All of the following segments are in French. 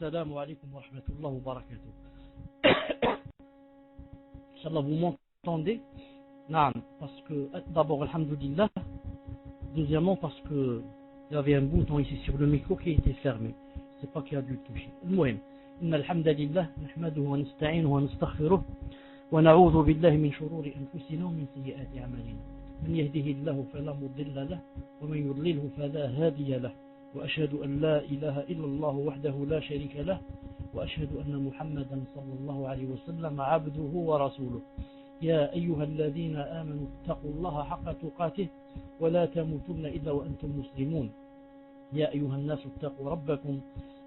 Assalamu alaikum wa rahmatullahi wa barakatuh. Inch'Allah, vous m'entendez? Naam, parce que d'abord, alhamdulillah. Deuxièmement, parce que il y avait un bouton ici sur le micro qui était fermé. C'est pas qui a dû le toucher. المهم إن الحمد لله نحمده ونستعينه ونستغفره ونعوذ بالله من شرور أنفسنا ومن سيئات أعمالنا. من يهده الله فلا مضل له ومن يضلله فلا هادي له. وأشهد أن لا إله إلا الله وحده لا شريك له وأشهد أن محمدا صلى الله عليه وسلم عبده ورسوله. يا أيها الذين آمنوا اتقوا الله حق تقاته ولا تموتن إلا وأنتم مسلمون. يا أيها الناس اتقوا ربكم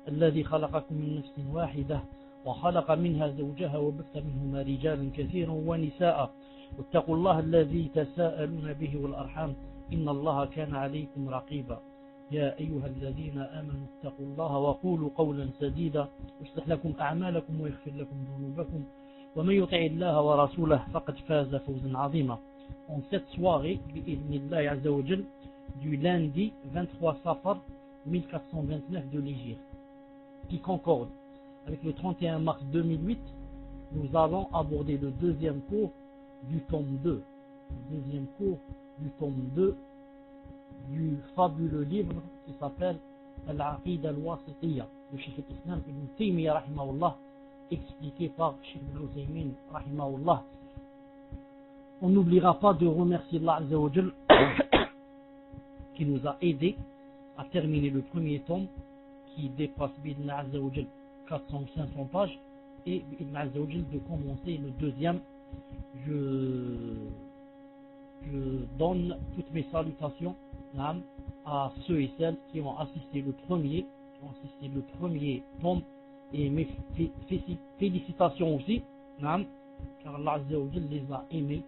الذي خلقكم من نفس واحدة وخلق منها زوجها وبث منهما رجالا كثيرا ونساء واتقوا الله الذي تساءلون به والأرحام إن الله كان عليكم رقيبا. يا أيها الذين آمنوا اتقوا الله وقولوا قولا سديدا يصلح لكم أعمالكم ويغفر لكم ذنوبكم ومن يطع الله ورسوله فقد فاز فوزا عظيما. En cette soirée, bi'idhnillahi azza wa jal, du lundi 23 Safar 1429 de l'Hégire, qui concorde avec le 31 mars 2008, nous allons aborder le deuxième cours du tome 2. Le deuxième cours du tome 2 du fabuleux livre qui s'appelle Al-Aqida al-Wasitiyya de Cheikh al-Islam Ibn Taymiyyah rahimahullah, expliqué par Cheikh Ibn Uthaymin rahimahullah. On n'oubliera pas de remercier Allah Azza wa Jal qui nous a aidés à terminer le premier tome qui dépasse Ibn Azza wa Jal 400 ou 500 pages, et Ibn Azza wa Jal de commencer le deuxième. Je donne toutes mes salutations à ceux et celles qui ont assisté le premier tome, et mes félicitations aussi, car Allah Azza wa Jal les a aimés,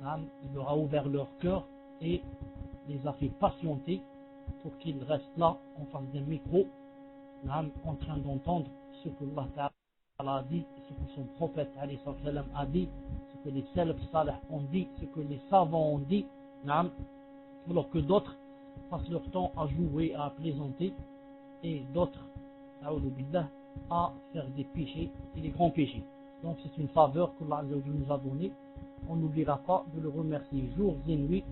il leur a ouvert leur cœur et les a fait patienter pour qu'ils restent là en face d'un micro, en train d'entendre ce que Allah Ta'ala a dit, ce que son prophète alayhi salam a dit, ce que les salaf salih ont dit, ce que les savants ont dit, alors que d'autres passent leur temps à jouer, à plaisanter, et d'autres à faire des péchés et des grands péchés. Donc c'est une faveur que Allah nous a donnée. On n'oubliera pas de le remercier jour et nuit.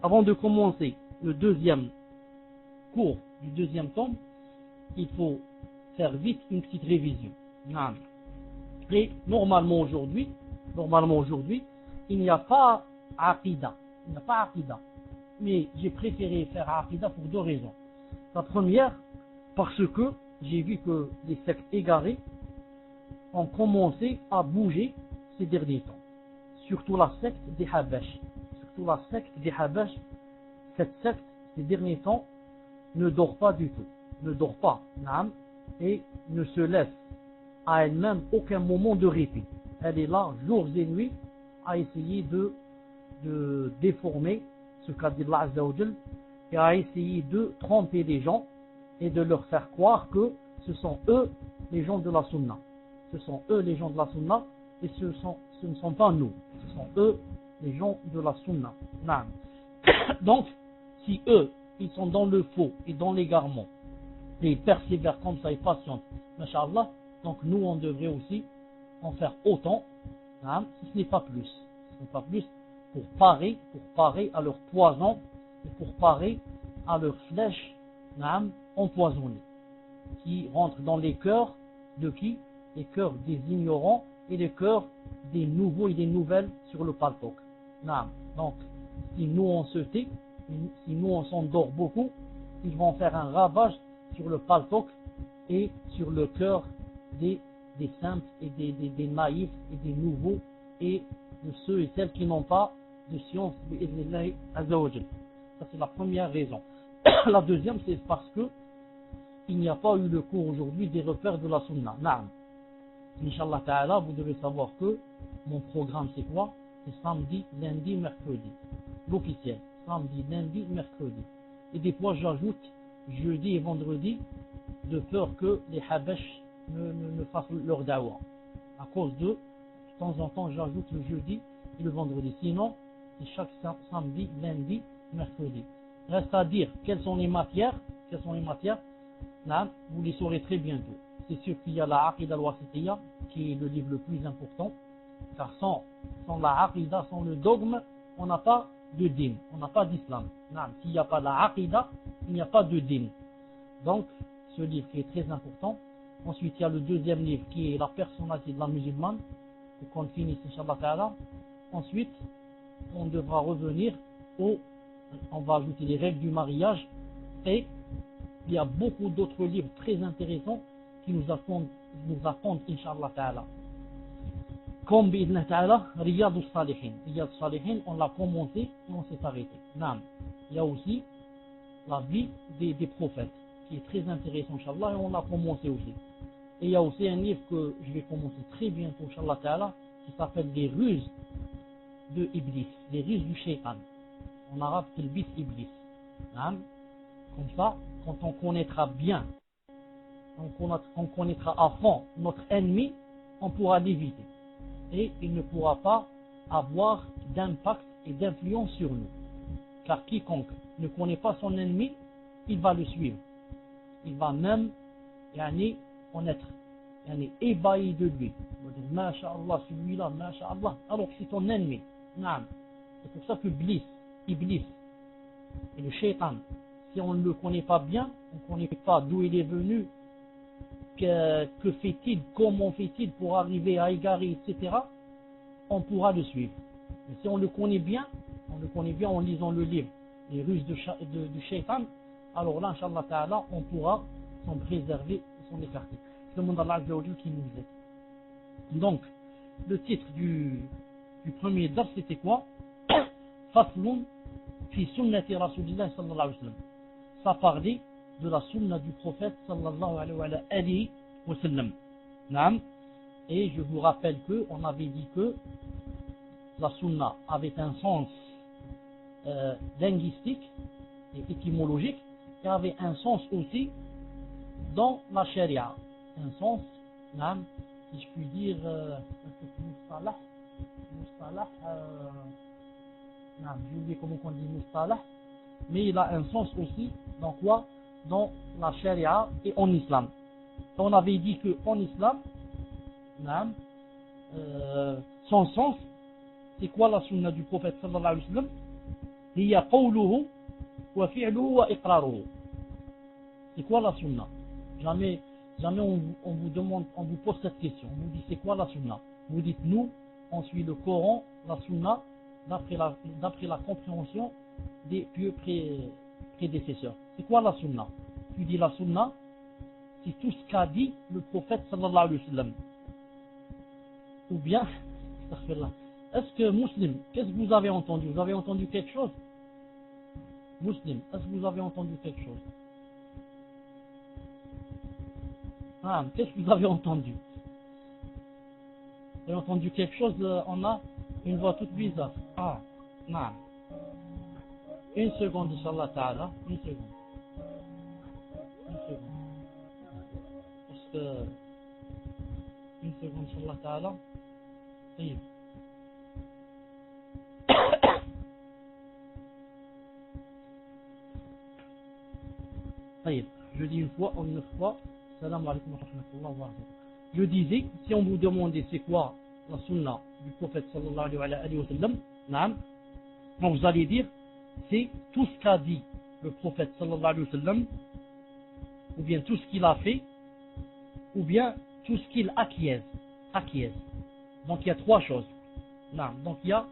Avant de commencer le deuxième cours du deuxième tome, il faut faire vite une petite révision. Et normalement aujourd'hui, il n'y a pas Aqida. Mais j'ai préféré faire Aqida pour deux raisons. La première, parce que j'ai vu que les sectes égarées ont commencé à bouger ces derniers temps. Surtout la secte des Habash. Cette secte, ces derniers temps, ne dort pas du tout. Et ne se laisse à elle-même aucun moment de répit. Elle est là, jours et nuits, à essayer de déformer ce qu'a dit Allah Azza wa Jal, et à essayer de tromper les gens et de leur faire croire que ce sont eux les gens de la Sunna. Et ce ne sont pas nous. Ce sont eux les gens de la Sunna. Donc, si eux, ils sont dans le faux et dans l'égarement, et ils persévèrent comme ça et patientent, Masha'Allah, donc nous on devrait aussi en faire autant, si ce n'est pas plus, pour parer à leur poison et pour parer à leurs flèches empoisonnées, qui rentrent dans les cœurs de qui? Les cœurs des ignorants et les cœurs des nouveaux et des nouvelles sur le paltok. Donc, si nous on se tait, si nous on s'endort beaucoup, ils vont faire un ravage sur le paltok et sur le cœur des simples et des naïfs et des nouveaux et de ceux et celles qui n'ont pas de science. Ça c'est la première raison. La deuxième, c'est parce que il n'y a pas eu le cours aujourd'hui des repères de la Sunna. Inch'Allah Ta'ala, vous devez savoir que mon programme c'est quoi? C'est samedi, lundi, mercredi. L'officiel. Samedi, lundi, mercredi. Et des fois j'ajoute jeudi et vendredi, de peur que les Habash ne fassent leur dawa. À cause de temps en temps j'ajoute le jeudi et le vendredi. Sinon, c'est chaque samedi, lundi, mercredi. Reste à dire quelles sont les matières. vous les saurez très bientôt. C'est sûr qu'il y a la Aqida al-Wasitiyya, qui est le livre le plus important, car sans la Aqida, sans le dogme, on n'a pas de din, on n'a pas d'islam. S'il n'y a pas la Aqida, il n'y a pas de din. Donc, ce livre qui est très important. Ensuite, il y a le deuxième livre qui est la personnalité de la musulmane, pour qu'on finisse, Inch'Allah Ta'ala. Ensuite, on devra revenir on va ajouter les règles du mariage, et il y a beaucoup d'autres livres très intéressants qui nous attendent, Inch'Allah Ta'ala. Comme B'idna Ta'ala, Riyad al-Salihin. Riyad al-Salihin, on l'a commencé et on s'est arrêté. Il y a aussi la vie des prophètes, qui est très intéressant, Inch'Allah, et on l'a commencé aussi. Et il y a aussi un livre que je vais commencer très bientôt, Inch'Allah Ta'ala, qui s'appelle Les ruses de Iblis, les ruses du shaitan. En arabe, c'est le bis Iblis. Comme ça, quand on connaîtra bien, on connaîtra à fond notre ennemi, on pourra l'éviter. Et il ne pourra pas avoir d'impact et d'influence sur nous. Car quiconque ne connaît pas son ennemi, il va le suivre. Il va même en être ébahi de lui. Il va dire, Masha'Allah, celui-là, Masha'Allah, alors que c'est ton ennemi. C'est pour ça que Iblis et le shaitan, si on ne le connaît pas bien, on ne connaît pas d'où il est venu, que fait-il, comment fait-il pour arriver à égarer, etc., on pourra le suivre. Mais si on le connaît bien en lisant le livre, les ruses du shaitan, alors là, Inch'Allah Ta'ala, on pourra s'en préserver et s'en écarter. C'est le monde d'Allah qui nous aide. Donc, le titre du premier dars, c'était quoi? Faslun fi sunnati Rasulillah sallallahu alayhi wa sallam. Ça parlait de la sunna du prophète sallallahu alayhi wa sallam. Et je vous rappelle qu'on avait dit que la sunna avait un sens linguistique et étymologique, et avait un sens aussi dans la charia. Un sens, si je puis dire, mustalah, j'ai oublié comment on dit mustalah, mais il a un sens aussi dans quoi? Dans la charia et en islam. On avait dit qu'en islam, son sens, c'est quoi la sunna du prophète sallallahu alayhi wa sallam? Hiya qawluhu wa fi'luhu wa iqraruhu. C'est quoi la sunna? Jamais on vous demande, on vous pose cette question. On vous dit c'est quoi la sunna? Vous dites nous, on suit le Coran, la sunna, d'après la compréhension des pieux prédécesseurs. C'est quoi la sunna? Tu dis la sunna, c'est tout ce qu'a dit le prophète sallallahu alayhi wa sallam. Ou bien, est-ce que Muslim, qu'est-ce que vous avez entendu? Vous avez entendu quelque chose? Muslim, est-ce que vous avez entendu quelque chose? Qu'est-ce que vous avez entendu? Vous avez entendu quelque chose? On a une voix toute bizarre. Non. Une seconde, Inch'Allah Ta'ala. Une seconde. Parce que... Une seconde, Inch'Allah Ta'ala. Oui. Je dis une fois, une fois. Salam alaykum wa rahmatullahi wa barakatuh. Je disais, si on vous demandait c'est quoi la sunna du prophète sallallahu alayhi wa sallam, vous allez dire c'est tout ce qu'a dit le prophète sallallahu alayhi wa sallam, ou bien tout ce qu'il a fait, ou bien tout ce qu'il acquiesce. Donc il y a trois choses. Donc il y a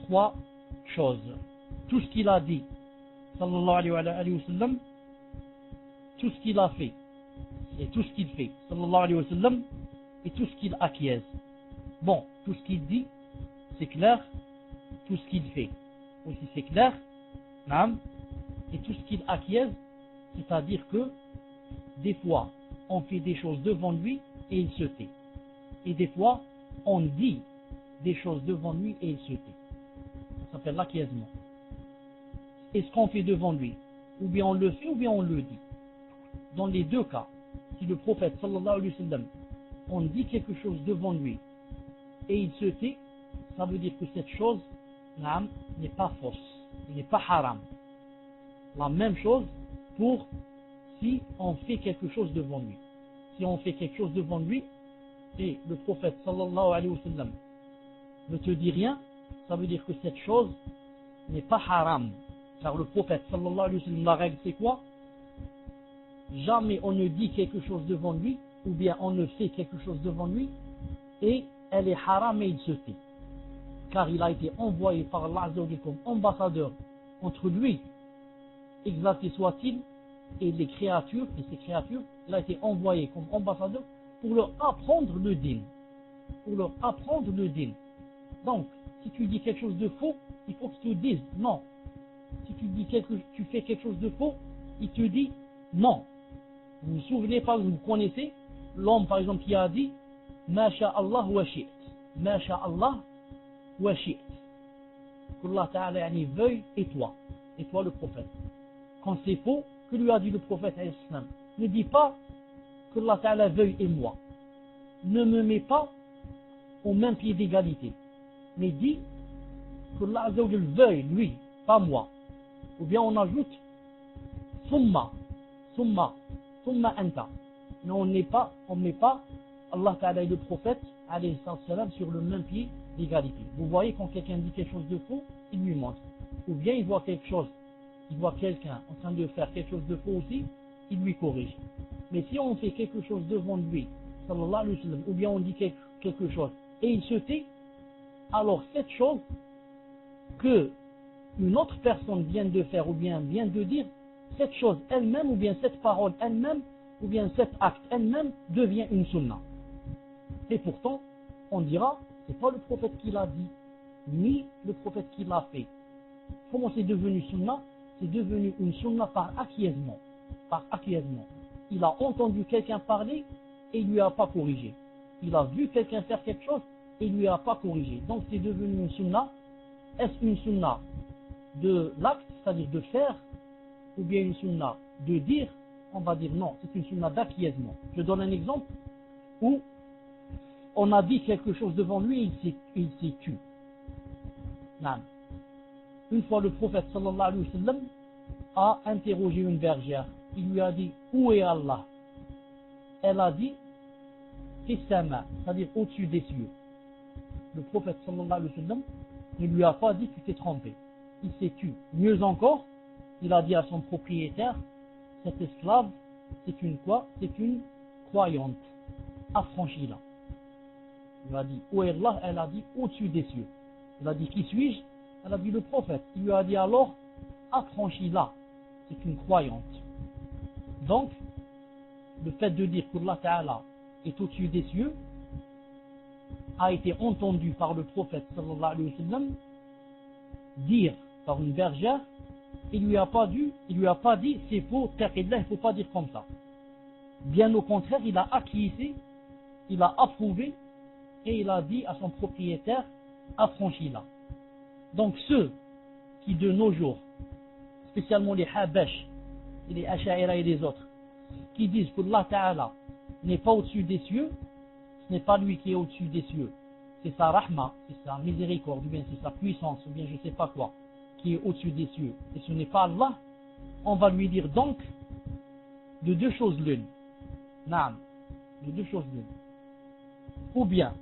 trois choses. Tout ce qu'il a dit sallallahu alayhi wa sallam, tout ce qu'il a fait et tout ce qu'il fait sallallahu alayhi wa sallam, et tout ce qu'il acquiesce. Bon, tout ce qu'il dit c'est clair, tout ce qu'il fait aussi c'est clair, et tout ce qu'il acquiesce, c'est-à-dire que des fois on fait des choses devant lui et il se tait, et des fois on dit des choses devant lui et il se tait. Ça s'appelle l'acquiescement. Et ce qu'on fait devant lui, ou bien on le fait ou bien on le dit. Dans les deux cas, si le prophète sallallahu alayhi wa sallam, on dit quelque chose devant lui et il se tait, ça veut dire que cette chose n'est pas fausse, n'est pas haram. La même chose pour si on fait quelque chose devant lui. Si on fait quelque chose devant lui, et le prophète sallallahu alayhi wa sallam ne te dit rien, ça veut dire que cette chose n'est pas haram. Car le prophète sallallahu alayhi wa sallam, la règle c'est quoi? Jamais on ne dit quelque chose devant lui, ou bien on ne fait quelque chose devant lui, et elle est haram et il se tait. Car il a été envoyé par Allah Azza wa Jalla comme ambassadeur entre lui, exalté soit-il, et les créatures, et ces créatures, il a été envoyé comme ambassadeur pour leur apprendre le dîn. Pour leur apprendre le dîn. Donc, si tu dis quelque chose de faux, il faut que tu te dises non. Si tu fais quelque chose de faux, il te dit non. Vous vous souvenez pas, vous connaissez l'homme par exemple qui a dit Ma sha'Allah wa shi't. Ma sha'Allah wa shi't. Qu'Allah Ta'ala yani veuille et toi le prophète. Quand c'est faux, que lui a dit le prophète alayhi salam? Ne dis pas que Allah Ta'ala veuille et moi. Ne me mets pas au même pied d'égalité. Mais dis que Allah Azza wa Jalla veuille, lui, pas moi. Ou bien on ajoute Summa anta. Mais on ne met pas Allah Ta'ala et le prophète alayhi salam sur le même pied d'égalité. Vous voyez quand quelqu'un dit quelque chose de faux, il lui montre. Ou bien il voit quelque chose, il voit quelqu'un en train de faire quelque chose de faux aussi, il lui corrige. Mais si on fait quelque chose devant lui, sallallahu alayhi wa sallam, ou bien on dit quelque chose et il se tait, alors cette chose que une autre personne vient de faire ou bien vient de dire, cette chose elle-même ou bien cette parole elle-même ou bien cet acte elle-même devient une sunna. Et pourtant, on dira, c'est pas le prophète qui l'a dit, ni le prophète qui l'a fait. Comment c'est devenu sunna? C'est devenu une sunna par acquiescement. Par acquiescement. Il a entendu quelqu'un parler et il lui a pas corrigé. Il a vu quelqu'un faire quelque chose et il lui a pas corrigé. Donc c'est devenu une sunna. Est-ce une sunna de l'acte, c'est-à-dire de faire, ou bien une sunna de dire? On va dire non, c'est une sunna d'acquiescement. Je donne un exemple où on a dit quelque chose devant lui et il s'est tu. Une fois le prophète sallallahu alayhi wa sallam a interrogé une bergère. Il lui a dit où est Allah? Elle a dit Fissama, c'est-à-dire au-dessus des cieux. Le prophète sallallahu alayhi wa sallam ne lui a pas dit tu t'es trompé. Il s'est tu. Mieux encore, il a dit à son propriétaire, cet esclave, c'est une quoi? C'est une croyante. Affranchis-la. Il a dit où est Allah? Elle a dit au-dessus des cieux. Il a dit qui suis-je? Elle a dit le prophète. Il lui a dit alors affranchis-la. C'est une croyante. Donc, le fait de dire qu'Allah Ta'ala est au-dessus des cieux a été entendu par le prophète sallallahu alayhi wa sallam dire par une bergère. Il lui a pas dit c'est faux, taqillah, il ne faut pas dire comme ça. Bien au contraire, il a acquiescé, il a approuvé et il a dit à son propriétaire affranchis-la. Donc ceux qui de nos jours, spécialement les Habash et les Asha'ira et les autres, qui disent que Allah Ta'ala n'est pas au-dessus des cieux, ce n'est pas lui qui est au-dessus des cieux, c'est sa rahma, c'est sa miséricorde, ou bien c'est sa puissance, ou bien je ne sais pas quoi, qui est au-dessus des cieux, et ce n'est pas Allah, on va lui dire donc de deux choses l'une. Naam, de deux choses l'une. Ou bien,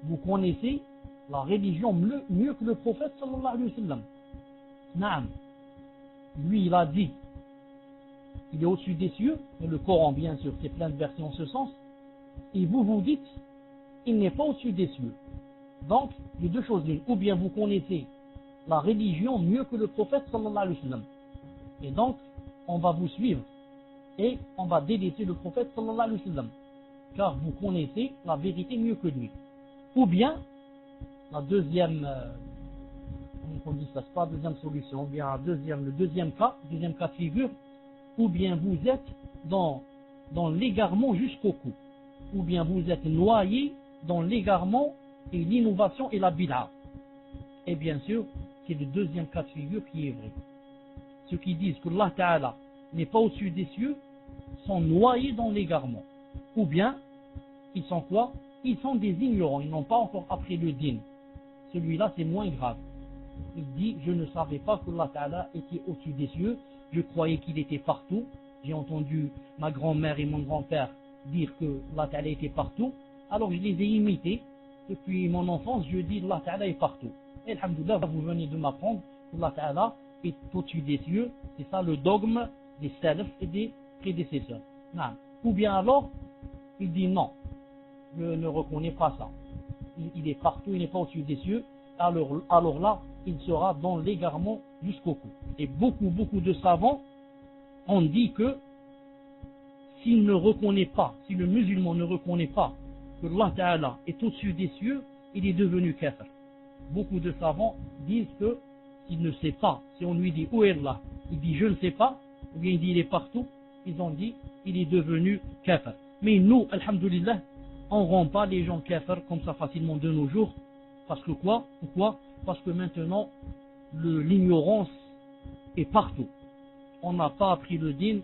vous connaissez la religion mieux que le prophète sallallahu alayhi wa sallam. Naam. Lui, il a dit, il est au-dessus des cieux, et le Coran, bien sûr, c'est plein de versets en ce sens, et vous dites, il n'est pas au-dessus des cieux. Donc, de deux choses l'une. Ou bien vous connaissez la religion mieux que le prophète sallallahu alayhi wa sallam. Et donc, on va vous suivre, et on va délaisser le prophète sallallahu alayhi wa sallam. Car vous connaissez la vérité mieux que lui. Ou bien, la deuxième, comment on dit ça, c'est pas la deuxième solution, ou bien le deuxième cas de figure, ou bien vous êtes dans l'égarement jusqu'au cou, ou bien vous êtes noyé dans l'égarement et l'innovation et la bid'a. Et bien sûr, c'est le deuxième cas de figure qui est vrai. Ceux qui disent que Allah Ta'ala n'est pas au-dessus des cieux sont noyés dans l'égarement. Ou bien, ils sont quoi? Ils sont des ignorants, ils n'ont pas encore appris le dîn. Celui-là, c'est moins grave. Il dit, je ne savais pas qu'Allah Ta'ala était au-dessus des cieux, je croyais qu'il était partout, j'ai entendu ma grand-mère et mon grand-père dire que Allah Ta'ala était partout, alors je les ai imités. Depuis mon enfance, je dis Allah Ta'ala est partout. Et alhamdoulilah, vous venez de m'apprendre que Allah Ta'ala est au-dessus des cieux. C'est ça le dogme des salafs et des prédécesseurs. Non. Ou bien alors, il dit non, je ne reconnais pas ça. Il est partout, il n'est pas au-dessus des cieux. Alors là, il sera dans l'égarement jusqu'au cou. Et beaucoup de savants ont dit que s'il ne reconnaît pas, si le musulman ne reconnaît pas que Allah Ta'ala est au-dessus des cieux, il est devenu kafir. Beaucoup de savants disent que s'il ne sait pas, si on lui dit où est Allah, il dit je ne sais pas, ou bien il dit il est partout, ils ont dit il est devenu kafir. Mais nous, alhamdoulilah, on ne rend pas les gens kafir comme ça facilement de nos jours. Parce que quoi? Pourquoi? Parce que maintenant, l'ignorance est partout. On n'a pas appris le din,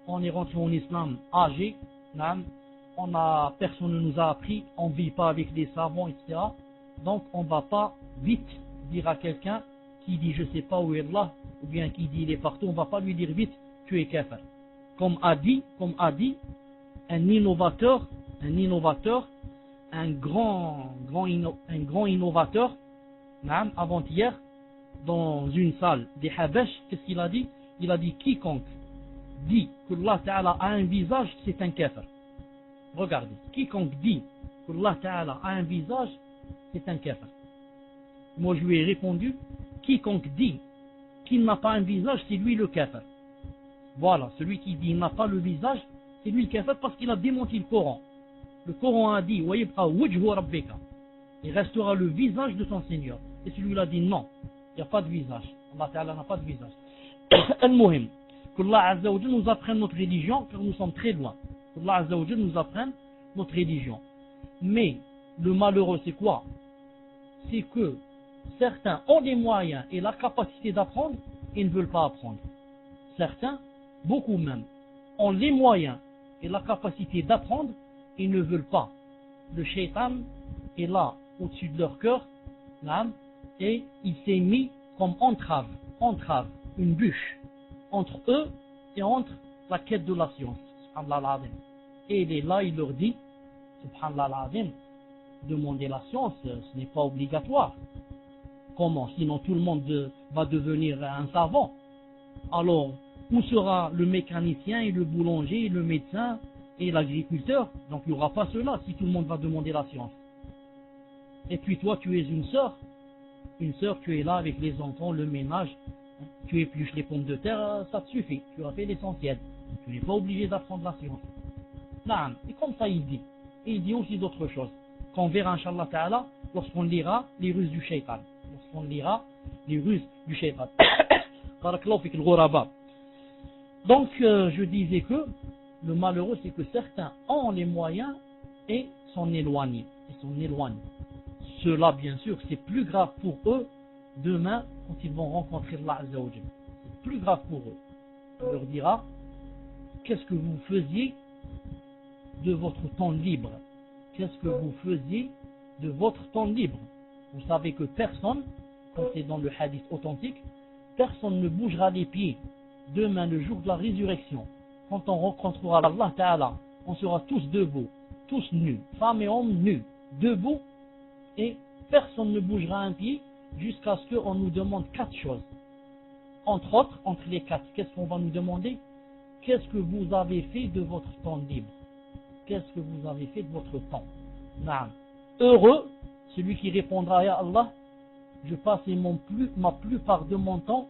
on est rentré en islam âgé, personne ne nous a appris, on ne vit pas avec des savants, etc. Donc on ne va pas vite dire à quelqu'un qui dit je ne sais pas où est Allah, ou bien qui dit il est partout, on ne va pas lui dire vite tu es kafir. Comme a dit un innovateur, un grand innovateur, avant-hier, dans une salle des Habash, qu'est-ce qu'il a dit? Il a dit quiconque dit que Allah Ta'ala a un visage, c'est un kafir. Regardez, quiconque dit que Allah Ta'ala a un visage, c'est un kafir. Moi je lui ai répondu, quiconque dit qu'il n'a pas un visage, c'est lui le kafir. Voilà, celui qui dit qu'il n'a pas le visage, c'est lui le kafir parce qu'il a démenti le Coran. Le Coran a dit, il restera le visage de ton Seigneur. Et celui-là dit non, il n'y a pas de visage. Allah Ta'ala n'a pas de visage. Al-Muhim, qu'Allah Azza wa Jal nous apprenne notre religion, car nous sommes très loin. Qu'Allah Azza wa Jal nous apprenne notre religion. Mais le malheureux, c'est quoi? C'est que certains ont les moyens et la capacité d'apprendre et ne veulent pas apprendre. Certains, beaucoup même, ont les moyens et la capacité d'apprendre et ne veulent pas. Le shaitan est là, au-dessus de leur cœur, et il s'est mis comme entrave, une bûche, entre eux et entre la quête de la science. Subhanallah. Et il est là, il leur dit, Subhanallah, demander la science, ce n'est pas obligatoire. Comment? Sinon tout le monde va devenir un savant. Alors, où sera le mécanicien et le boulanger et le médecin et l'agriculteur? Donc il n'y aura pas cela si tout le monde va demander la science. Et puis toi, tu es une sœur, tu es là avec les enfants, le ménage, tu épluches les pommes de terre, ça te suffit, tu as fait l'essentiel. Tu n'es pas obligé d'apprendre la science. Non, et comme ça il dit. Et il dit aussi d'autres choses, qu'on verra Inch'Allah Ta'ala lorsqu'on lira les ruses du shaitan. Barakallahu fik al-ghuraba. Donc je disais que le malheureux c'est que certains ont les moyens et s'en éloignent. Cela bien sûr c'est plus grave pour eux demain quand ils vont rencontrer Allah Azza wa Jal. C'est plus grave pour eux. On leur dira qu'est-ce que vous faisiez de votre temps libre? Qu'est-ce que vous faisiez de votre temps libre? Vous savez que personne, comme c'est dans le hadith authentique, personne ne bougera les pieds demain le jour de la résurrection. Quand on rencontrera Allah Ta'ala, on sera tous debout, tous nus, femmes et hommes nus, debout, et personne ne bougera un pied jusqu'à ce qu'on nous demande 4 choses. Entre autres, entre les 4, qu'est-ce qu'on va nous demander? Qu'est-ce que vous avez fait de votre temps libre? Qu'est-ce que vous avez fait de votre temps? Naam. Heureux, celui qui répondra à Allah, je passe ma plupart de mon temps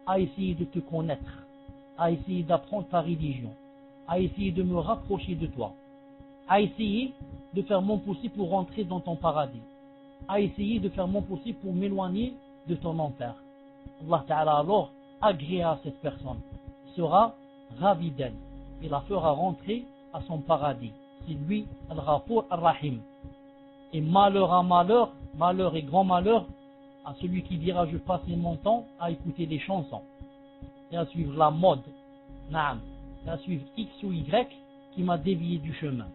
à essayer de te connaître, à essayer d'apprendre ta religion, à essayer de me rapprocher de toi, à essayer de faire mon possible pour rentrer dans ton paradis, à essayer de faire mon possible pour m'éloigner de ton enfer. Allah Ta'ala alors agréera à cette personne, sera ravi d'elle et la fera rentrer à son paradis. C'est lui Al-Ghafour Ar-Rahim. Et malheur à malheur, malheur et grand malheur à celui qui dira je passe mon temps à écouter des chansons et à suivre la mode, naam, et à suivre X ou Y qui m'a dévié du chemin.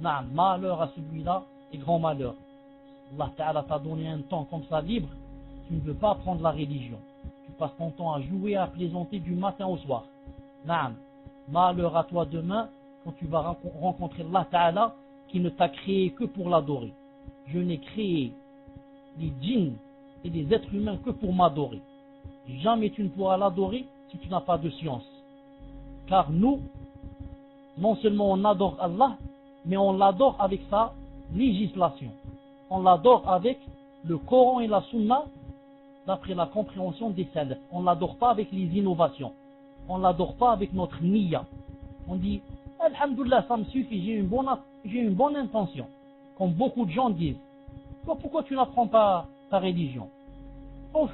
Naam, malheur à celui-là et grand malheur. Allah Ta'ala t'a donné un temps comme ça libre, tu ne veux pas apprendre la religion. Tu passes ton temps à jouer, à plaisanter du matin au soir. Naam, Malheur à toi demain quand tu vas rencontrer Allah Ta'ala qui ne t'a créé que pour l'adorer. Je n'ai créé les djinns et les êtres humains que pour m'adorer. Jamais tu ne pourras l'adorer si tu n'as pas de science. Car nous, non seulement on adore Allah, mais on l'adore avec sa législation. On l'adore avec le Coran et la Sunna d'après la compréhension des salafs. On ne l'adore pas avec les innovations. On ne l'adore pas avec notre niya. On dit, Alhamdulillah, ça me suffit, j'ai une bonne intention. Comme beaucoup de gens disent, pourquoi tu n'apprends pas ta religion? Ouf,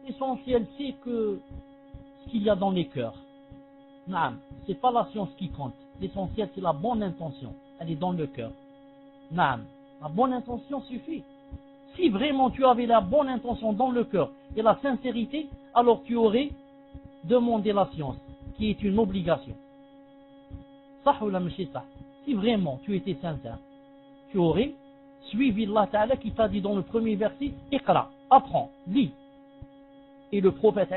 l'essentiel c'est que ce qu'il y a dans les cœurs. Non, c'est pas la science qui compte. L'essentiel c'est la bonne intention. Elle est dans le cœur. Non, la bonne intention suffit. Si vraiment tu avais la bonne intention dans le cœur et la sincérité, alors tu aurais demandé la science, qui est une obligation. Sah ou la mchi sah. Si vraiment tu étais sincère, tu aurais suivi Allah Ta'ala qui t'a dit dans le premier verset, Iqra, apprends, lis. Et le prophète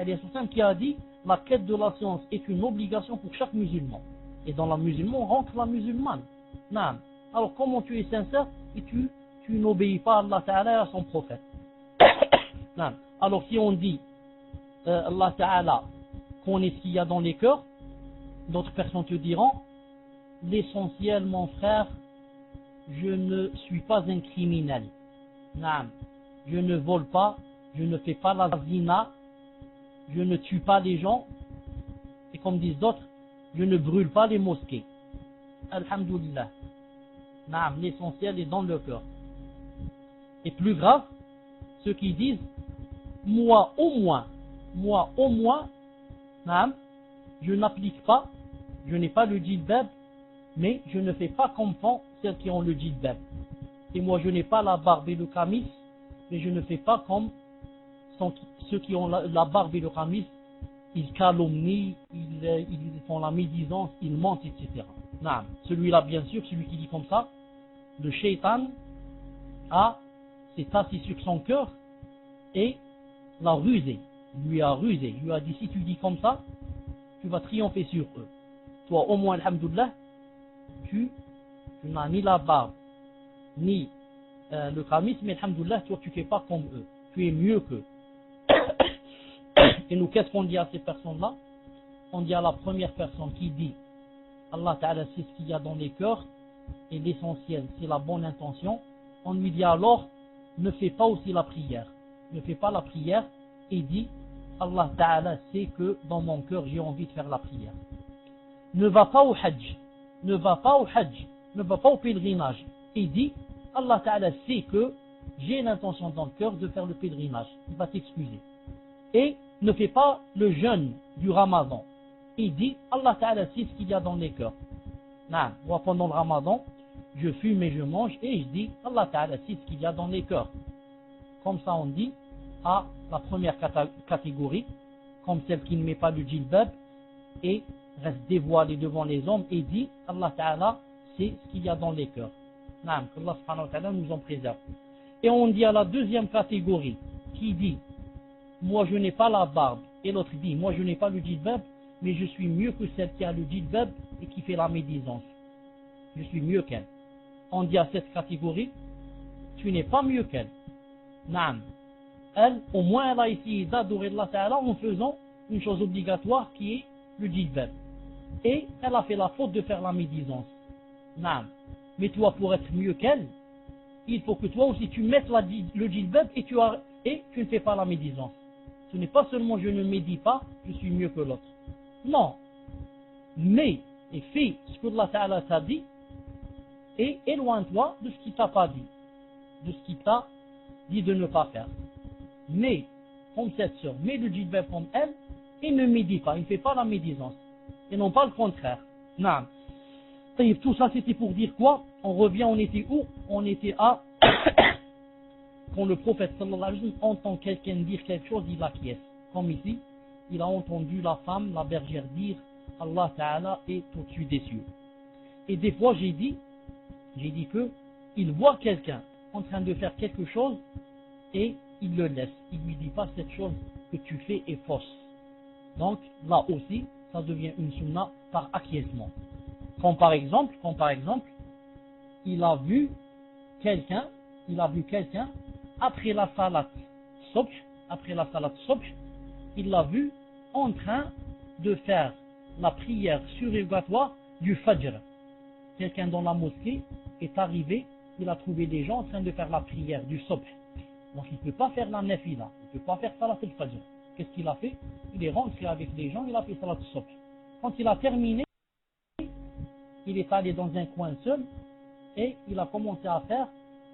qui a dit, la quête de la science est une obligation pour chaque musulman. Et dans la musulmane, rentre la musulmane. Non. Alors comment tu es sincère et tu n'obéis pas à Allah Ta'ala et à son prophète? Non. Alors si on dit, Allah Ta'ala connaît ce qu'il y a dans les cœurs, d'autres personnes te diront, l'essentiel mon frère, je ne suis pas un criminel. Non. Je ne vole pas, je ne fais pas la zina, je ne tue pas les gens, et comme disent d'autres, je ne brûle pas les mosquées. Alhamdulillah. Naam, l'essentiel est dans le cœur. Et plus grave, ceux qui disent, moi au moins, naam, je n'applique pas, je n'ai pas le djilbab, mais je ne fais pas comme font celles qui ont le djilbab. Et moi je n'ai pas la barbe et le camis, mais je ne fais pas comme ceux qui ont la barbe et le camis, ils calomnient, ils font la médisance, ils mentent, etc. Non, celui-là, bien sûr, celui qui dit comme ça, le shaitan s'est assis sur son cœur et l'a rusé. Il lui a rusé. Il lui a dit, si tu dis comme ça, tu vas triompher sur eux. Toi, au moins, alhamdoulilah, tu n'as ni la barbe, ni le camis, mais alhamdoulilah, toi, tu ne fais pas comme eux. Tu es mieux qu'eux. Et nous, qu'est-ce qu'on dit à ces personnes-là? On dit à la première personne qui dit Allah Ta'ala sait ce qu'il y a dans les cœurs et l'essentiel c'est la bonne intention, on lui dit alors ne fais pas aussi la prière, ne fais pas la prière et dit Allah Ta'ala sait que dans mon cœur j'ai envie de faire la prière. Ne va pas au hajj, ne va pas au pèlerinage et dit Allah Ta'ala sait que j'ai l'intention dans le cœur de faire le pèlerinage, il va t'excuser. Et ne fais pas le jeûne du Ramadan. Il dit, Allah Ta'ala sait ce qu'il y a dans les cœurs. Non, moi pendant le Ramadan, je fume et je mange et je dis, Allah Ta'ala sait ce qu'il y a dans les cœurs. Comme ça on dit à la première catégorie, comme celle qui ne met pas le djilbab et reste dévoilée devant les hommes et dit, Allah Ta'ala sait ce qu'il y a dans les cœurs. Non, qu'Allah Subhanahu wa Ta'ala nous en préserve. Et on dit à la deuxième catégorie, qui dit, moi je n'ai pas la barbe, et l'autre dit, moi je n'ai pas le djilbab, mais je suis mieux que celle qui a le djilbab et qui fait la médisance. Je suis mieux qu'elle. On dit à cette catégorie, tu n'es pas mieux qu'elle. Naam. Elle, au moins, elle a essayé d'adorer Allah Ta'ala en faisant une chose obligatoire qui est le djilbab. Et elle a fait la faute de faire la médisance. Naam. Mais toi, pour être mieux qu'elle, il faut que toi aussi tu mettes le djilbab et tu ne fais pas la médisance. Ce n'est pas seulement je ne médis pas, je suis mieux que l'autre. Non. Mais, et fais ce que Allah Ta'ala t'a dit, et éloigne-toi de ce qu'il t'a pas dit. De ce qu'il t'a dit de ne pas faire. Mais, comme cette sœur, mets le djilbab comme elle, et ne médit pas, il ne fait pas la médisance. Et non pas le contraire. Non. Tout ça c'était pour dire quoi? On revient, on était où? On était à quand le prophète sallallahu alayhi wa sallam entend quelqu'un dire quelque chose, il acquiesce. Comme ici, il a entendu la femme, la bergère dire Allah Ta'ala est au-dessus des cieux. Et des fois j'ai dit que il voit quelqu'un en train de faire quelque chose et il le laisse. Il lui dit pas cette chose que tu fais est fausse. Donc là aussi, ça devient une sunna par acquiescement. Comme par exemple, il a vu quelqu'un après la salat subh, il l'a vu en train de faire la prière surrogatoire du Fajr. Quelqu'un dans la mosquée est arrivé, il a trouvé des gens en train de faire la prière du Subh. Donc il ne peut pas faire la nafila, il ne peut pas faire salat al-Fajr. Qu'est-ce qu'il a fait? Il est rentré avec les gens, il a fait salat al-Subh. Quand il a terminé, il est allé dans un coin seul et il a commencé à faire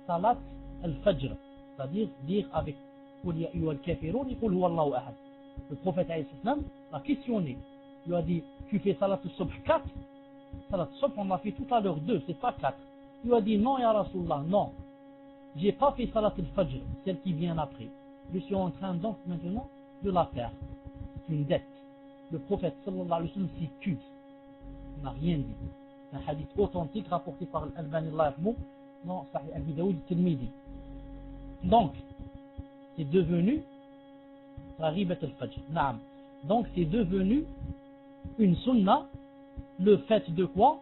salat al-Fajr, c'est-à-dire dire avec Qul ya ayyuhal kafirun et Qul huwallahu ahad. Le prophète l'a questionné, il lui a dit tu fais salat al-Subh 4? Salat al-Subh on l'a fait tout à l'heure 2, c'est pas 4. Il lui a dit non ya Rasulullah, non, j'ai pas fait salat al-Fajr, celle qui vient après, je suis en train donc maintenant de la faire, c'est une dette. Le prophète sallallahu alayhi wa sallam s'y tue, il n'a rien dit. C'est un hadith authentique rapporté par Al-Albani dans Sahih Abi Daoud Tirmidhi. Donc c'est devenu la ribat al-Fajr. Naam. Donc c'est devenu une sunna. Le fait de quoi?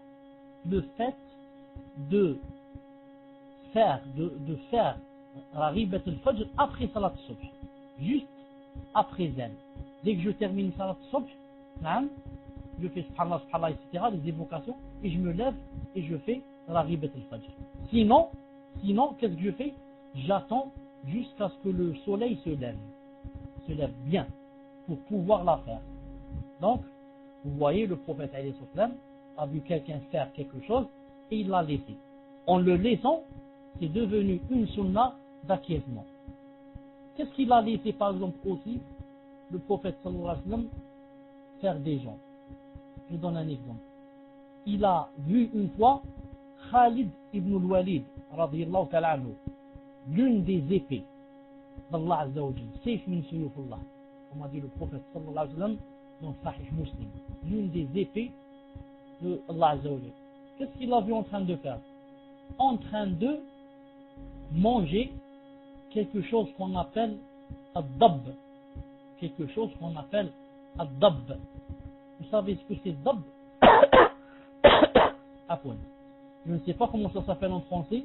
Le fait de faire la ribat al-Fajr après salat al-Subh, juste après elle. Dès que je termine salat al-Subh, naam, je fais subhanallah, subhanallah, etc., les évocations, et je me lève et je fais la ribat al-Fajr. Sinon, qu'est-ce que je fais? J'attends jusqu'à ce que le soleil se lève bien, pour pouvoir la faire. Donc, vous voyez, le prophète a vu quelqu'un faire quelque chose, et il l'a laissé. En le laissant, c'est devenu une sunna d'acquiescement. Qu'est-ce qu'il a laissé, par exemple, aussi, le prophète sallallahu alayhi wa sallam, faire des gens? Je donne un exemple. Il a vu une fois Khalid ibn al-Walid, radiyallahu ta'ala anhu, l'une des épées d'Allah Azza wa Jal, Sayf min suyufullah, comme a dit le prophète sallallahu alayhi wa sallam dans Sahih Muslim, l'une des épées de Allah Azza wa Jal. Qu'est-ce qu'il a vu en train de faire? En train de manger quelque chose qu'on appelle ad-dab. Quelque chose qu'on appelle ad-dab. Vous savez ce que c'est dab? Je ne sais pas comment ça s'appelle en français.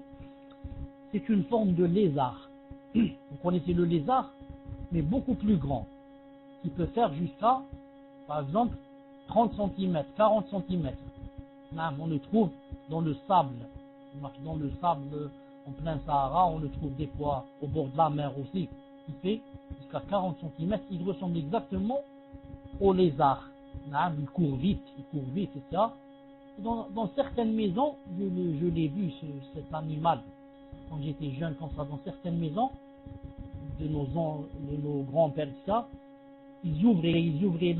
C'est une forme de lézard. Vous connaissez le lézard, mais beaucoup plus grand, qui peut faire jusqu'à, par exemple, 30 cm, 40 cm. Là, on le trouve dans le sable. Dans le sable en plein Sahara, on le trouve des fois au bord de la mer aussi, qui fait jusqu'à 40 cm. Il ressemble exactement au lézard. Il court vite, etc. Dans certaines maisons, je l'ai vu, cet animal, quand j'étais jeune, comme ça, dans certaines maisons de nos grands-pères, etc., ils ouvraient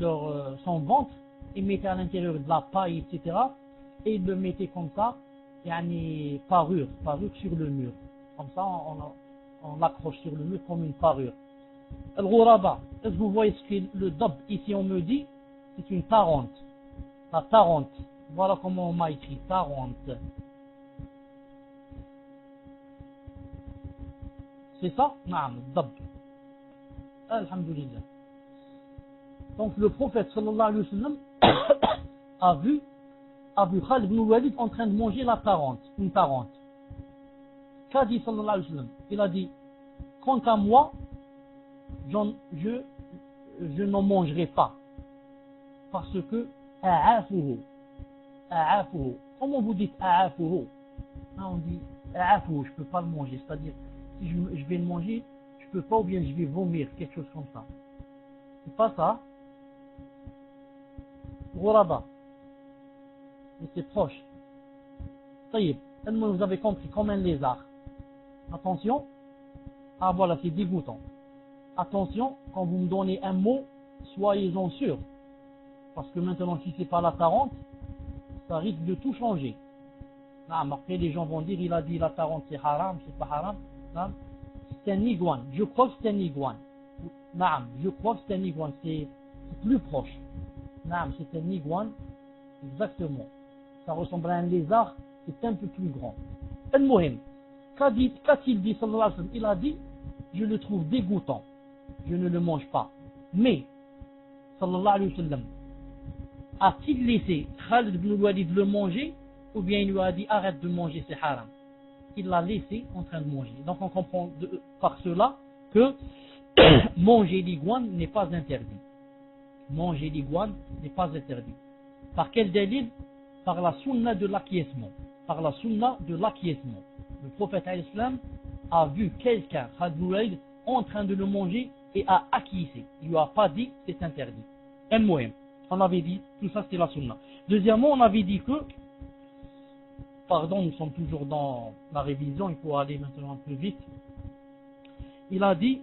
son ventre, ils mettaient à l'intérieur de la paille, etc., et ils le mettaient comme ça, parure sur le mur. Comme ça, on l'accroche sur le mur comme une parure. Al-Ghuraba, est-ce que vous voyez ce que le dab, ici on me dit, c'est une tarente. La tarente. Voilà comment on m'a écrit, tarente. C'est ça? Naam, dab. Alhamdulillah. Donc le prophète sallallahu alayhi wa sallam a vu Khalid ibn Walid en train de manger la tarente, une tarente. Qu'a dit sallallahu alayhi wa sallam? Il a dit, quant à moi, je n'en mangerai pas. Parce que a'afuhu. Comment vous dites a'afuhu? On dit a'afuhu, je ne peux pas le manger. C'est-à-dire, si je vais le manger, je ne peux pas, ou bien je vais vomir, quelque chose comme ça. C'est pas ça. Ghuraba. Mais c'est proche. Taïb. Vous avez compris, comme un lézard. Attention. Ah voilà, c'est dégoûtant. Attention, quand vous me donnez un mot, soyez-en sûr. Parce que maintenant, si c'est pas la tarente, ça risque de tout changer. Après, les gens vont dire, il a dit la tarente c'est haram, c'est pas haram. C'est un iguane. Je crois que c'est un iguane. Je crois que c'est un iguane. C'est plus proche. C'est un iguane. Exactement. Ça ressemble à un lézard. C'est un peu plus grand. Al-Muhim. Qu'a-t-il dit, sallallahu alayhi wa sallam? Il a dit, je le trouve dégoûtant. Je ne le mange pas. Mais, sallallahu alayhi wa sallam, a-t-il laissé Khalid ibn Walid le manger, ou bien il lui a dit arrête de manger, c'est haram? Il l'a laissé en train de manger. Donc on comprend par cela que manger l'iguane n'est pas interdit. Manger l'iguane n'est pas interdit. Par quel délit? Par la sunna de l'acquiescement. Par la sunna de l'acquiescement. Le prophète al-Islam a vu quelqu'un, Khalid ibn Walid, en train de le manger et a acquiescé. Il ne lui a pas dit c'est interdit. On avait dit, tout ça c'est la sunna. Deuxièmement, on avait dit que, pardon, nous sommes toujours dans la révision, il faut aller maintenant un peu vite. Il a dit,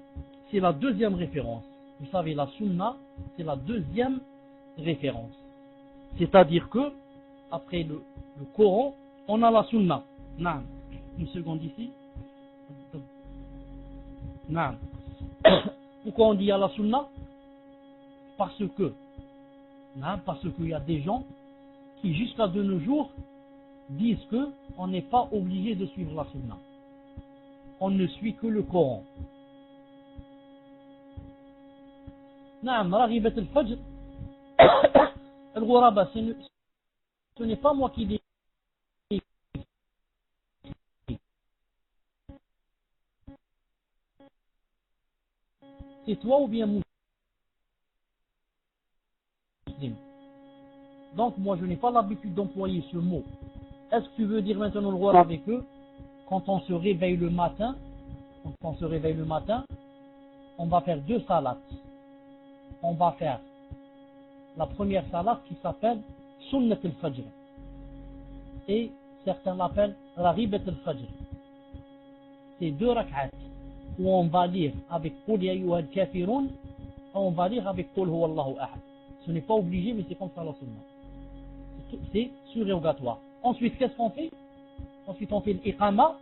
c'est la deuxième référence. Vous savez, la sunna, c'est la deuxième référence. C'est-à-dire que, après le Coran, on a la sunna. Naam. Une seconde ici. Naam. Pourquoi on dit à la sunna? Parce qu'il y a des gens qui, jusqu'à de nos jours, disent que on n'est pas obligé de suivre la sunna. On ne suit que le Coran. Naam, Raghibat al-Fajr, al-Ghuraba, ce n'est pas moi qui l'ai écrit. C'est toi ou bien Muslim. Donc moi je n'ai pas l'habitude d'employer ce mot. Est-ce que tu veux dire maintenant le roi avec eux? Quand on se réveille le matin, on va faire deux salades. On va faire la première salade qui s'appelle Sunnat al-Fajr. Et certains l'appellent Raghibat al-Fajr. C'est deux rak'at où on va lire avec Qul ya ayyuhal kafirun et on va lire avec Qul huwa Allahu ahad. Ce n'est pas obligé, mais c'est comme ça la sunna. C'est surrogatoire. Ensuite, qu'est-ce qu'on fait? Ensuite, on fait l'iqama,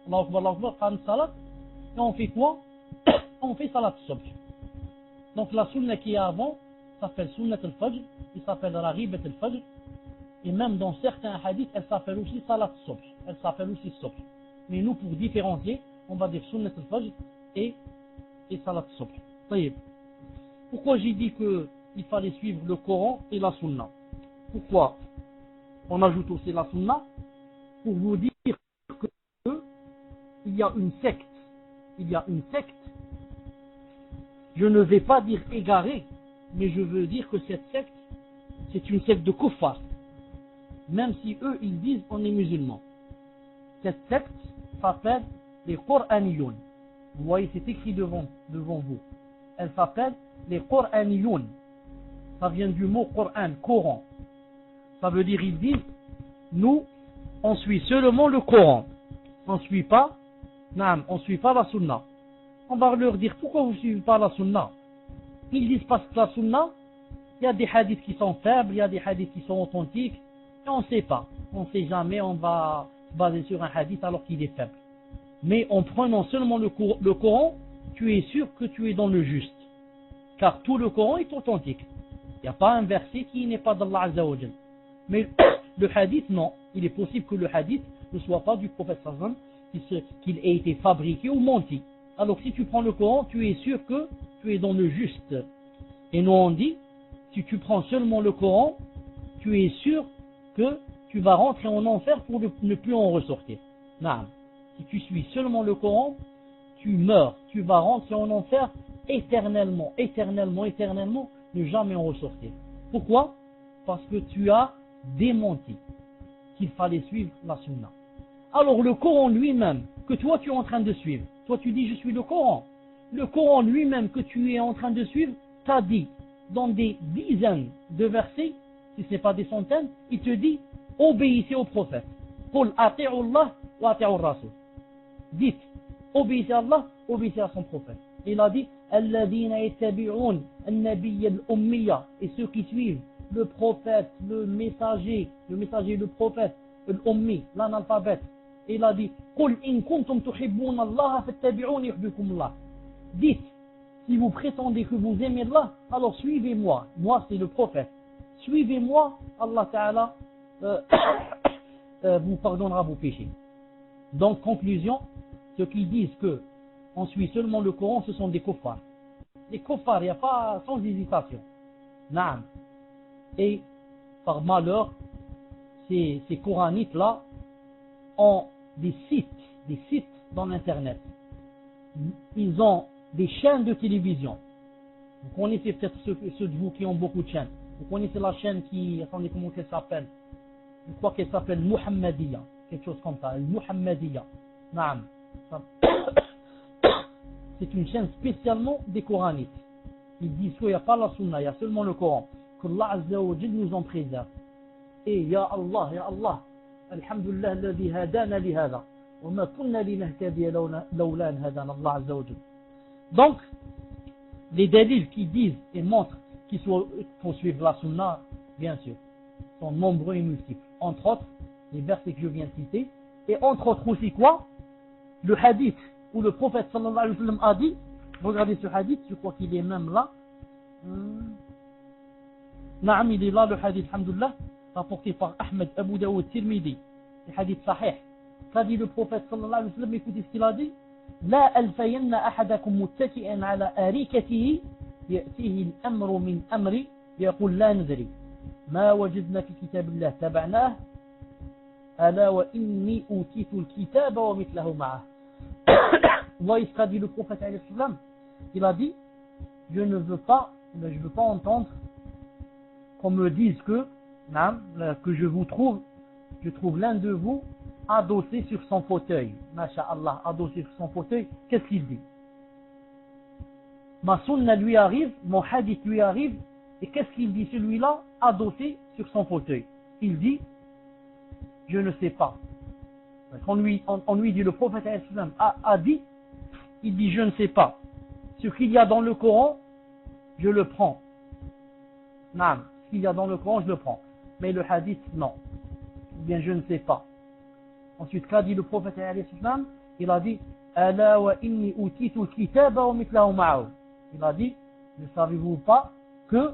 Allahu Akbar, qam salat, et on fait quoi? On fait salat subh. Donc la sunna qui est avant s'appelle Sunnat al-Fajr, il s'appelle Raghibat al-Fajr, et même dans certains hadiths, elle s'appelle aussi salat subh. Elle s'appelle aussi subh. Mais nous, pour différencier, on va dire Sunnat al-Fajr et salat subh. Taïb. Pourquoi j'ai dit qu'il fallait suivre le Coran et la sunna? Pourquoi on ajoute aussi la sunna? Pour vous dire qu'il y a une secte. Il y a une secte. Je ne vais pas dire égarée, mais je veux dire que cette secte, c'est une secte de kuffar. Même si eux, ils disent on est musulmans. Cette secte s'appelle les Qur'aniyoun. Vous voyez, c'est écrit devant vous. Elle s'appelle les Qur'aniyoun. Ça vient du mot Qur'an, Coran. Ça veut dire, ils disent, nous, on suit seulement le Coran. On ne suit pas la sunna. On va leur dire, pourquoi vous ne suivez pas la sunna? Ils disent parce que la sunna, il y a des hadiths qui sont faibles, il y a des hadiths qui sont authentiques, et on ne sait pas. On ne sait jamais, on va se baser sur un hadith alors qu'il est faible. Mais en prenant seulement le Coran, tu es sûr que tu es dans le juste. Car tout le Coran est authentique. Il n'y a pas un verset qui n'est pas d'Allah Azza wa Jal. Mais le hadith, non. Il est possible que le hadith ne soit pas du prophète sallam, qu'il ait été fabriqué ou menti. Alors si tu prends le Coran, tu es sûr que tu es dans le juste. Et nous on dit, si tu prends seulement le Coran, tu es sûr que tu vas rentrer en enfer pour ne plus en ressortir. Non. Si tu suis seulement le Coran, tu meurs. Tu vas rentrer en enfer éternellement, ne jamais en ressortir. Pourquoi? Parce que tu as démenti qu'il fallait suivre la sunna. Alors le Coran lui-même, que toi tu es en train de suivre, toi tu dis je suis le Coran. Le Coran lui-même que tu es en train de suivre, t'a dit dans des dizaines de versets, si ce n'est pas des centaines, il te dit obéissez au prophète. Qul ati'u Allah wa ati'u Rasul. Dites, obéissez à Allah, obéissez à son prophète. Il a dit alladhina yattabi'un an-nabiy al-ummiya, et ceux qui suivent le prophète, le messager, le prophète, l'ummi, l'analphabète. Il a dit qul in kuntum tuhibbuna Allah fattabi'uni yuhibbukum Allah. Dites, si vous prétendez que vous aimez Allah, alors suivez-moi. Moi, c'est le prophète. Suivez-moi, Allah Ta'ala vous pardonnera vos péchés. Donc, conclusion, ceux qui disent que on suit seulement le Coran, ce sont des kuffars. Les kuffars, il n'y a pas sans hésitation. Naam. Et par malheur, ces coranites-là ont des sites dans l'internet. Ils ont des chaînes de télévision. Vous connaissez peut-être ceux de vous qui ont beaucoup de chaînes. Vous connaissez la chaîne qui, attendez, comment elle s'appelle? Je crois qu'elle s'appelle Muhammadiya, quelque chose comme ça, Muhammadiya. Naam. C'est une chaîne spécialement des coranites. Ils disent qu'il n'y a pas la sunna, il y a seulement le Coran. Qu'Allah Azza wa Jal nous en préserve. Et Ya Allah, Alhamdulillah, alladhi hadana li hada. Wa ma kunna linahtadiya lawla an hadana Allah Azza wa Jal. Donc, les dalils qui disent et montrent qu'il faut suivre la sunna, bien sûr, sont nombreux et multiples. Entre autres, les versets que je viens de citer. Et entre autres aussi quoi? Le hadith où le prophète sallallahu alayhi wa sallam a dit, regardez ce hadith, je crois qu'il est même là. Naam, il est là, le hadith, alhamdulillah, rapporté par Ahmed, Abu Daoud, Tirmidhi, le hadith sahih. Qu'a dit le prophète sallallahu alayhi wa sallam? Écoutez ce qu'il a dit. لا ألفين أحدكم متكئا على أريكته يأتيه الأمر من أمري يقول لا ندري ما وجدنا في كتاب الله تبعناه ألا وإني أوتيت الكتاب ومثله معه. Vous voyez ce qu'a dit le prophète alayhi salam? Il a dit, je ne veux pas entendre qu'on me dise que je trouve l'un de vous adossé sur son fauteuil. Masha'Allah, adossé sur son fauteuil. Qu'est-ce qu'il dit? Ma sunna lui arrive, mon hadith lui arrive, et qu'est-ce qu'il dit celui-là, adossé sur son fauteuil? Il dit, je ne sais pas. On lui dit, le prophète a dit, il dit, je ne sais pas. Ce qu'il y a dans le Coran, je le prends. Non, ce qu'il y a dans le Coran, je le prends. Mais le hadith, non. Ou bien, je ne sais pas. Ensuite, qu'a dit le prophète alayhi salam? Il a dit, Ala wa inni utitu al-kitaba wa mithlahu ma'ahu. Il a dit, ne savez-vous pas que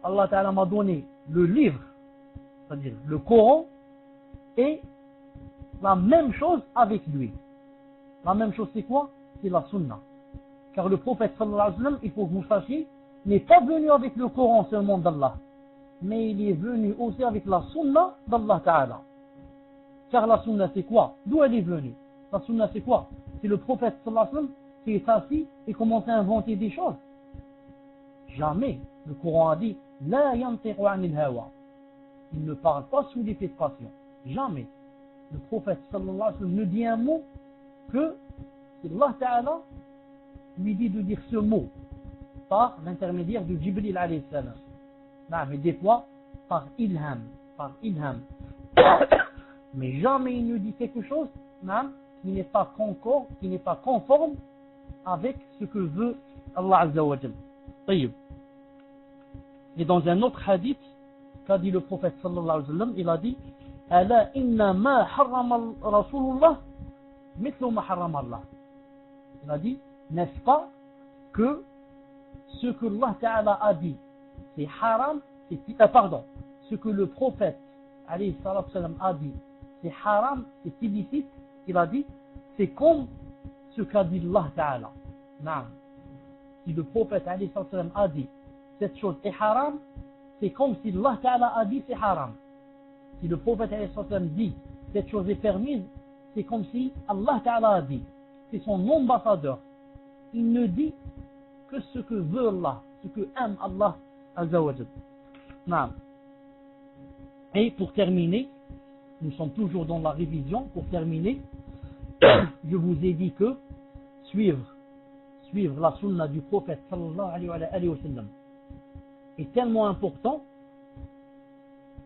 Allah Ta'ala m'a donné le livre, c'est-à-dire le Coran, et la même chose avec lui. La même chose, c'est quoi? C'est la sunna. Car le prophète sallallahu alayhi wa sallam, il faut que vous sachiez, n'est pas venu avec le Coran seulement d'Allah, mais il est venu aussi avec la sunna d'Allah Ta'ala. Car la sunna c'est quoi? D'où elle est venue? La sunna c'est quoi? C'est le prophète sallallahu alayhi wa sallam qui est assis et commence à inventer des choses. Jamais. Le Coran a dit, La yantiqu anil hawa. Il ne parle pas sous l'effet de passion. Jamais. Le prophète sallallahu alayhi wa sallam ne dit un mot que Allah Ta'ala lui dit de dire ce mot par l'intermédiaire de Jibril alayhi salam. Mais des fois par ilham. Mais jamais il ne dit quelque chose qui n'est pas concorde, qui n'est pas conforme avec ce que veut Allah Azza wa Jal. Et dans un autre hadith qu'a dit le prophète sallallahu alayhi wa sallam, il a dit Ala inna ma harrama Rasulullah mithlu ma harrama Allah. Il a dit, n'est-ce pas que ce que Allah Ta'ala a dit c'est haram, ce que le prophète alayhi salam a dit c'est haram, c'est illicite, il a dit, c'est comme ce qu'a dit Allah Ta'ala. Non. Si le prophète alayhi salam a dit cette chose est haram, c'est comme si Allah Ta'ala a dit c'est haram. Si le prophète alayhi salam dit cette chose est permise, c'est comme si Allah Ta'ala a dit. C'est son ambassadeur. Il ne dit que ce que veut Allah, ce que aime Allah Azza wa Jal. Non. Et pour terminer, nous sommes toujours dans la révision. Pour terminer, je vous ai dit que suivre la sunna du prophète sallallahu alayhi wa sallam est tellement important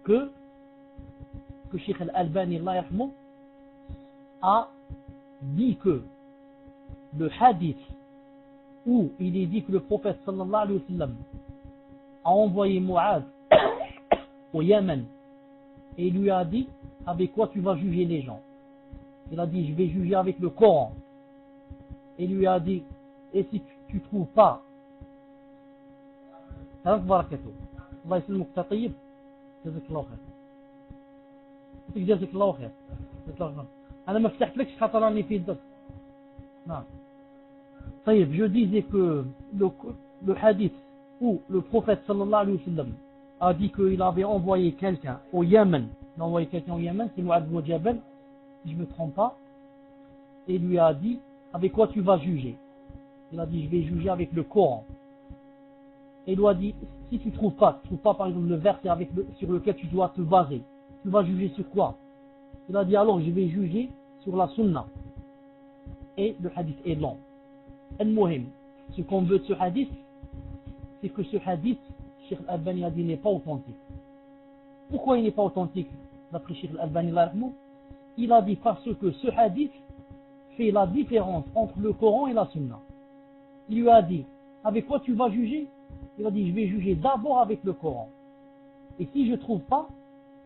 que Cheikh Al-Albani Allah yarhamou a dit que le hadith où il est dit que le prophète sallallahu alayhi wa sallam a envoyé Mu'adh au Yémen et il lui a dit avec quoi tu vas juger les gens. Il a dit je vais juger avec le Coran. Et lui a dit et si tu trouves pas Allah يسلمك طيب جزاك الله خير جزاك الله خير أنا ما فتحتلكش خاطر راني في الدرس. نعم طيب je disais que le hadith où le prophète sallallahu alayhi wa sallam a dit qu'il avait envoyé quelqu'un au Yémen. Il a envoyé quelqu'un au Yémen, c'est Mu'adh ibn Jabal, si je ne me trompe pas, et lui a dit, avec quoi tu vas juger? Il a dit, je vais juger avec le Coran. Et il lui a dit, si tu ne trouves pas par exemple le verset sur lequel tu dois te baser, tu vas juger sur quoi? Il a dit, alors je vais juger sur la Sunna. Et le hadith est long. Al-Muhim, ce qu'on veut de ce hadith, c'est que ce hadith, Cheikh Al-Albani a dit, n'est pas authentique. Pourquoi il n'est pas authentique d'après Cheikh Al-Albani? Il a dit parce que ce hadith fait la différence entre le Coran et la Sunna. Il lui a dit, avec quoi tu vas juger? Il a dit, je vais juger d'abord avec le Coran. Et si je ne trouve pas,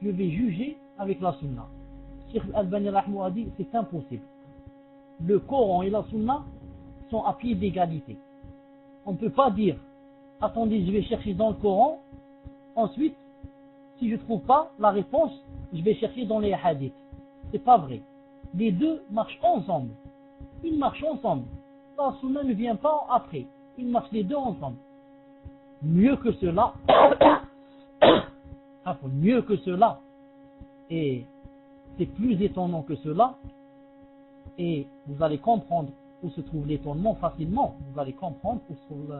je vais juger avec la Sunna. Cheikh Al-Albani a dit, c'est impossible. Le Coran et la Sunna sont à pied d'égalité. On ne peut pas dire, attendez, je vais chercher dans le Coran, ensuite, si je ne trouve pas la réponse, je vais chercher dans les hadiths. C'est pas vrai. Les deux marchent ensemble. Ils marchent ensemble. La Sunna ne vient pas après. Ils marchent les deux ensemble. Mieux que cela, mieux que cela, et c'est plus étonnant que cela, et vous allez comprendre où se trouve l'étonnement facilement. Vous allez comprendre où se trouve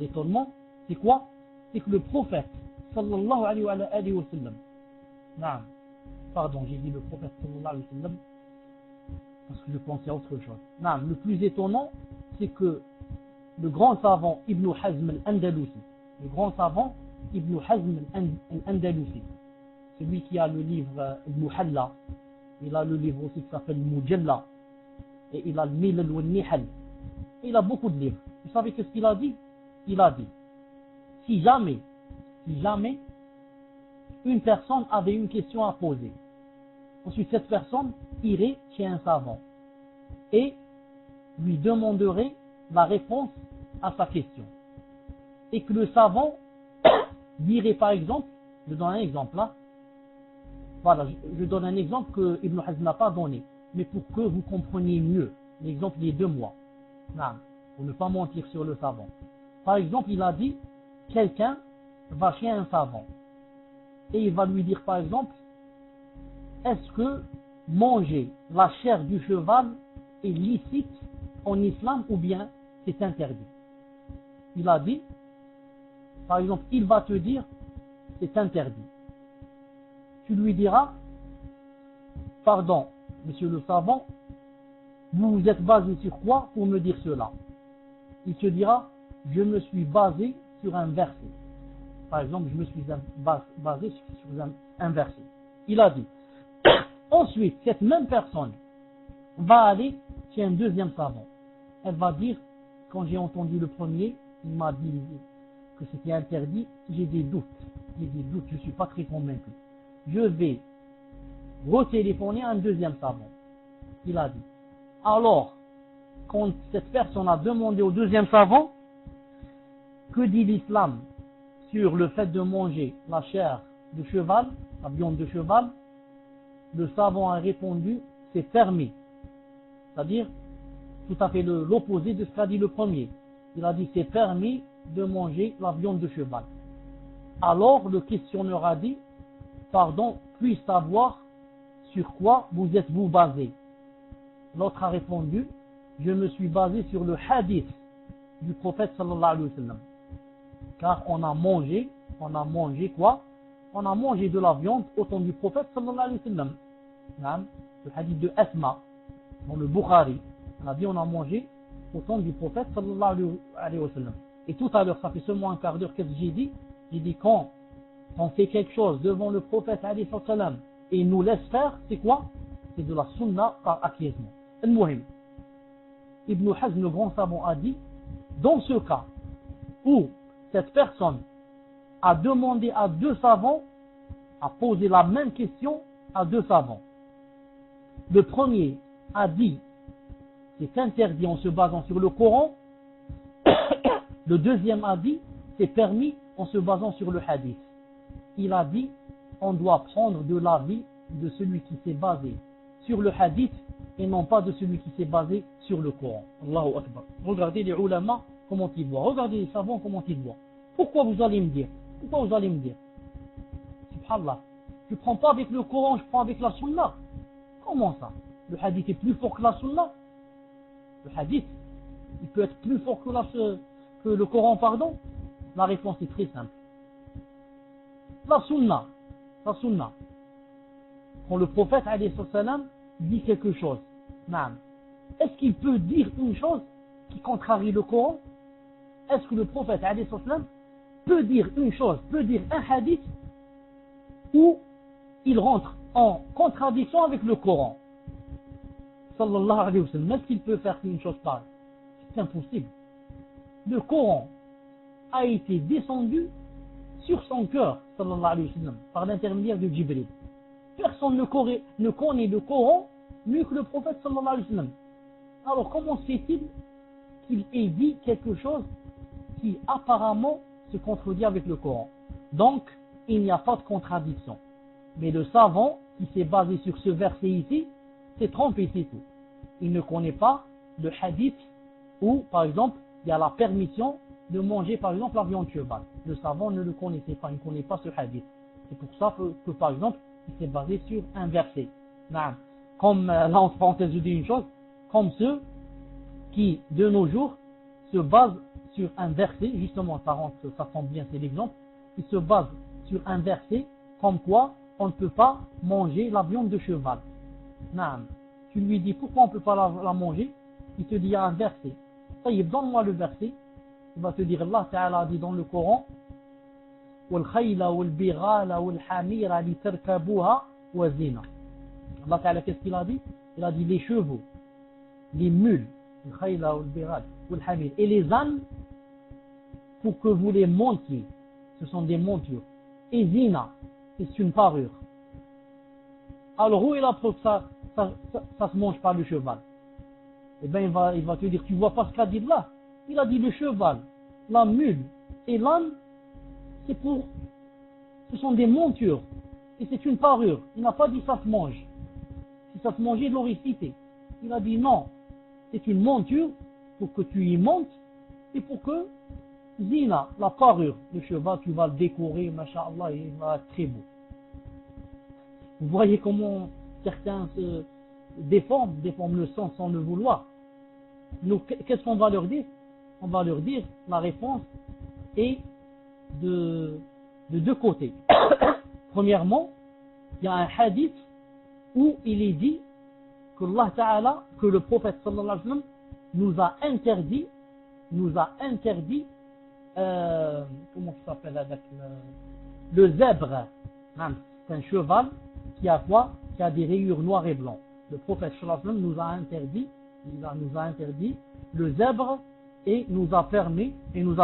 l'étonnement. C'est quoi? C'est que le prophète sallallahu alayhi wa sallam, pardon, j'ai dit le prophète sallallahu alayhi wa sallam parce que je pensais à autre chose. Le plus étonnant, c'est que le grand savant Ibn Hazm al-Andalusi, celui qui a le livre Al-Muhalla, il a le livre aussi qui s'appelle Mujalla, et il a le Milal wa Nihal, et il a beaucoup de livres. Vous savez qu'est-ce qu'il a dit? Il a dit, si jamais une personne avait une question à poser, ensuite cette personne irait chez un savant et lui demanderait la réponse à sa question, et que le savant dirait par exemple, je donne un exemple là, voilà, je donne un exemple que Ibn Hazm n'a pas donné, mais pour que vous compreniez mieux, l'exemple des 2 mois, pour ne pas mentir sur le savant. Par exemple, il a dit, quelqu'un va chez un savant, et il va lui dire par exemple, est-ce que manger la chair du cheval est licite en islam ou bien c'est interdit? Il a dit, par exemple, il va te dire, c'est interdit. Tu lui diras, pardon, monsieur le savant, vous vous êtes basé sur quoi pour me dire cela? Il te dira, je me suis basé sur un verset. Par exemple, je me suis basé sur un verset. Il a dit. Ensuite, cette même personne va aller chez un deuxième savant. Elle va dire, quand j'ai entendu le premier, il m'a dit que c'était interdit, j'ai des doutes, je ne suis pas très convaincu. Je vais retéléphoner à un deuxième savant. Il a dit. Alors, quand cette personne a demandé au deuxième savant, que dit l'islam sur le fait de manger la chair de cheval, la viande de cheval, le savant a répondu, c'est permis. C'est-à-dire, tout à fait l'opposé de ce qu'a dit le premier. Il a dit, c'est permis de manger la viande de cheval. Alors, le questionneur a dit, pardon, puis savoir sur quoi vous êtes-vous basé? L'autre a répondu, je me suis basé sur le hadith du prophète sallallahu alayhi wa sallam. Car on a mangé quoi? On a mangé de la viande au temps du prophète sallallahu alayhi wa sallam. Le hadith de Asma, dans le Bukhari, on a dit on a mangé au temps du prophète sallallahu alayhi wa sallam. Et tout à l'heure, ça fait seulement un quart d'heure, qu'est-ce que j'ai dit? J'ai dit quand on fait quelque chose devant le prophète alayhi wa sallam et il nous laisse faire, c'est quoi? C'est de la sunna par acquiescement. Al-Muhim. Ibn Hazm, le grand savant, a dit, dans ce cas où cette personne a demandé à 2 savants, a posé la même question à 2 savants. Le premier a dit, c'est interdit en se basant sur le Coran. Le deuxième a dit, c'est permis en se basant sur le hadith. Il a dit, on doit prendre de l'avis de celui qui s'est basé sur le hadith et non pas de celui qui s'est basé sur le Coran. Allahu Akbar. Regardez les ulama comment ils voient. Regardez les savants comment ils voient. Pourquoi vous allez me dire? Pourquoi vous allez me dire? Subhanallah. Je ne prends pas avec le Coran, je prends avec la Sunna. Comment ça? Le hadith est plus fort que la Sunna? Le hadith, il peut être plus fort que le Coran, pardon? La réponse est très simple. La Sunna. Quand le prophète, alayhi salam, dit quelque chose, est-ce qu'il peut dire une chose qui contrarie le Coran? Est-ce que le prophète, alayhi salam, peut dire une chose, peut dire un hadith où il rentre en contradiction avec le Coran? Sallallahu alayhi wa sallam. Est-ce qu'il peut faire une chose pareille? C'est impossible. Le Coran a été descendu sur son cœur, sallallahu alayhi wa sallam, par l'intermédiaire de Jibril. Personne ne connaît le Coran mieux que le prophète, sallallahu alayhi wa sallam. Alors comment se fait-il qu'il ait dit quelque chose qui apparemment se contredit avec le Coran? Donc, il n'y a pas de contradiction. Mais le savant qui s'est basé sur ce verset ici, s'est trompé, c'est tout. Il ne connaît pas le hadith où, par exemple, il y a la permission de manger, par exemple, la viande de cheval. Le savant ne le connaissait pas, il ne connaît pas ce hadith. C'est pour ça que par exemple, il s'est basé sur un verset. Comme, là, entre parenthèses, je dis une chose, comme ceux qui, de nos jours, se basent sur un verset, justement, ça tombe bien, c'est l'exemple, qui se basent sur un verset, comme quoi on ne peut pas manger la viande de cheval. Tu lui dis pourquoi on ne peut pas la manger, il te dit il y a un verset. Ça y est, donne-moi le verset. Il va te dire, Allah Ta'ala dit dans le Coran, وَالْخَيْلَ وَالْبِغَالَ وَالْحَمِيرَ لِتَرْكَبُوهَا وَزِينَ. Allah Ta'ala, qu'est-ce qu'il a dit? Il a dit les chevaux, les mules, الْخَيْلَ وَالْبِغَالَ وَالْحَمِيرَ, et les ânes pour que vous les montiez. Ce sont des montures. Et zina, c'est une parure. Alors où est la preuve que ça se mange pas le cheval? Eh bien il va te dire, tu vois pas ce qu'a dit là? Il a dit le cheval, la mule et l'âne, ce sont des montures. Et c'est une parure. Il n'a pas dit ça se mange. Si ça se mangeait, il l'aurait cité. Il a dit non, c'est une monture pour que tu y montes et pour que zina, la parure, le cheval, tu vas le décorer, masha'Allah, il va être très beau. Vous voyez comment certains se déforment le sens sans le vouloir. Donc, qu'est-ce qu'on va leur dire? On va leur dire, la réponse est de deux côtés. Premièrement, il y a un hadith où il est dit que Allah Ta'ala, que le prophète sallallahu alayhi wa sallam nous a interdit, comment ça s'appelle avec le zèbre. C'est un cheval qui a quoi? Qui a des rayures noires et blancs. Le prophète sallallahu alayhi wa sallam nous a interdit le zèbre et nous a permis le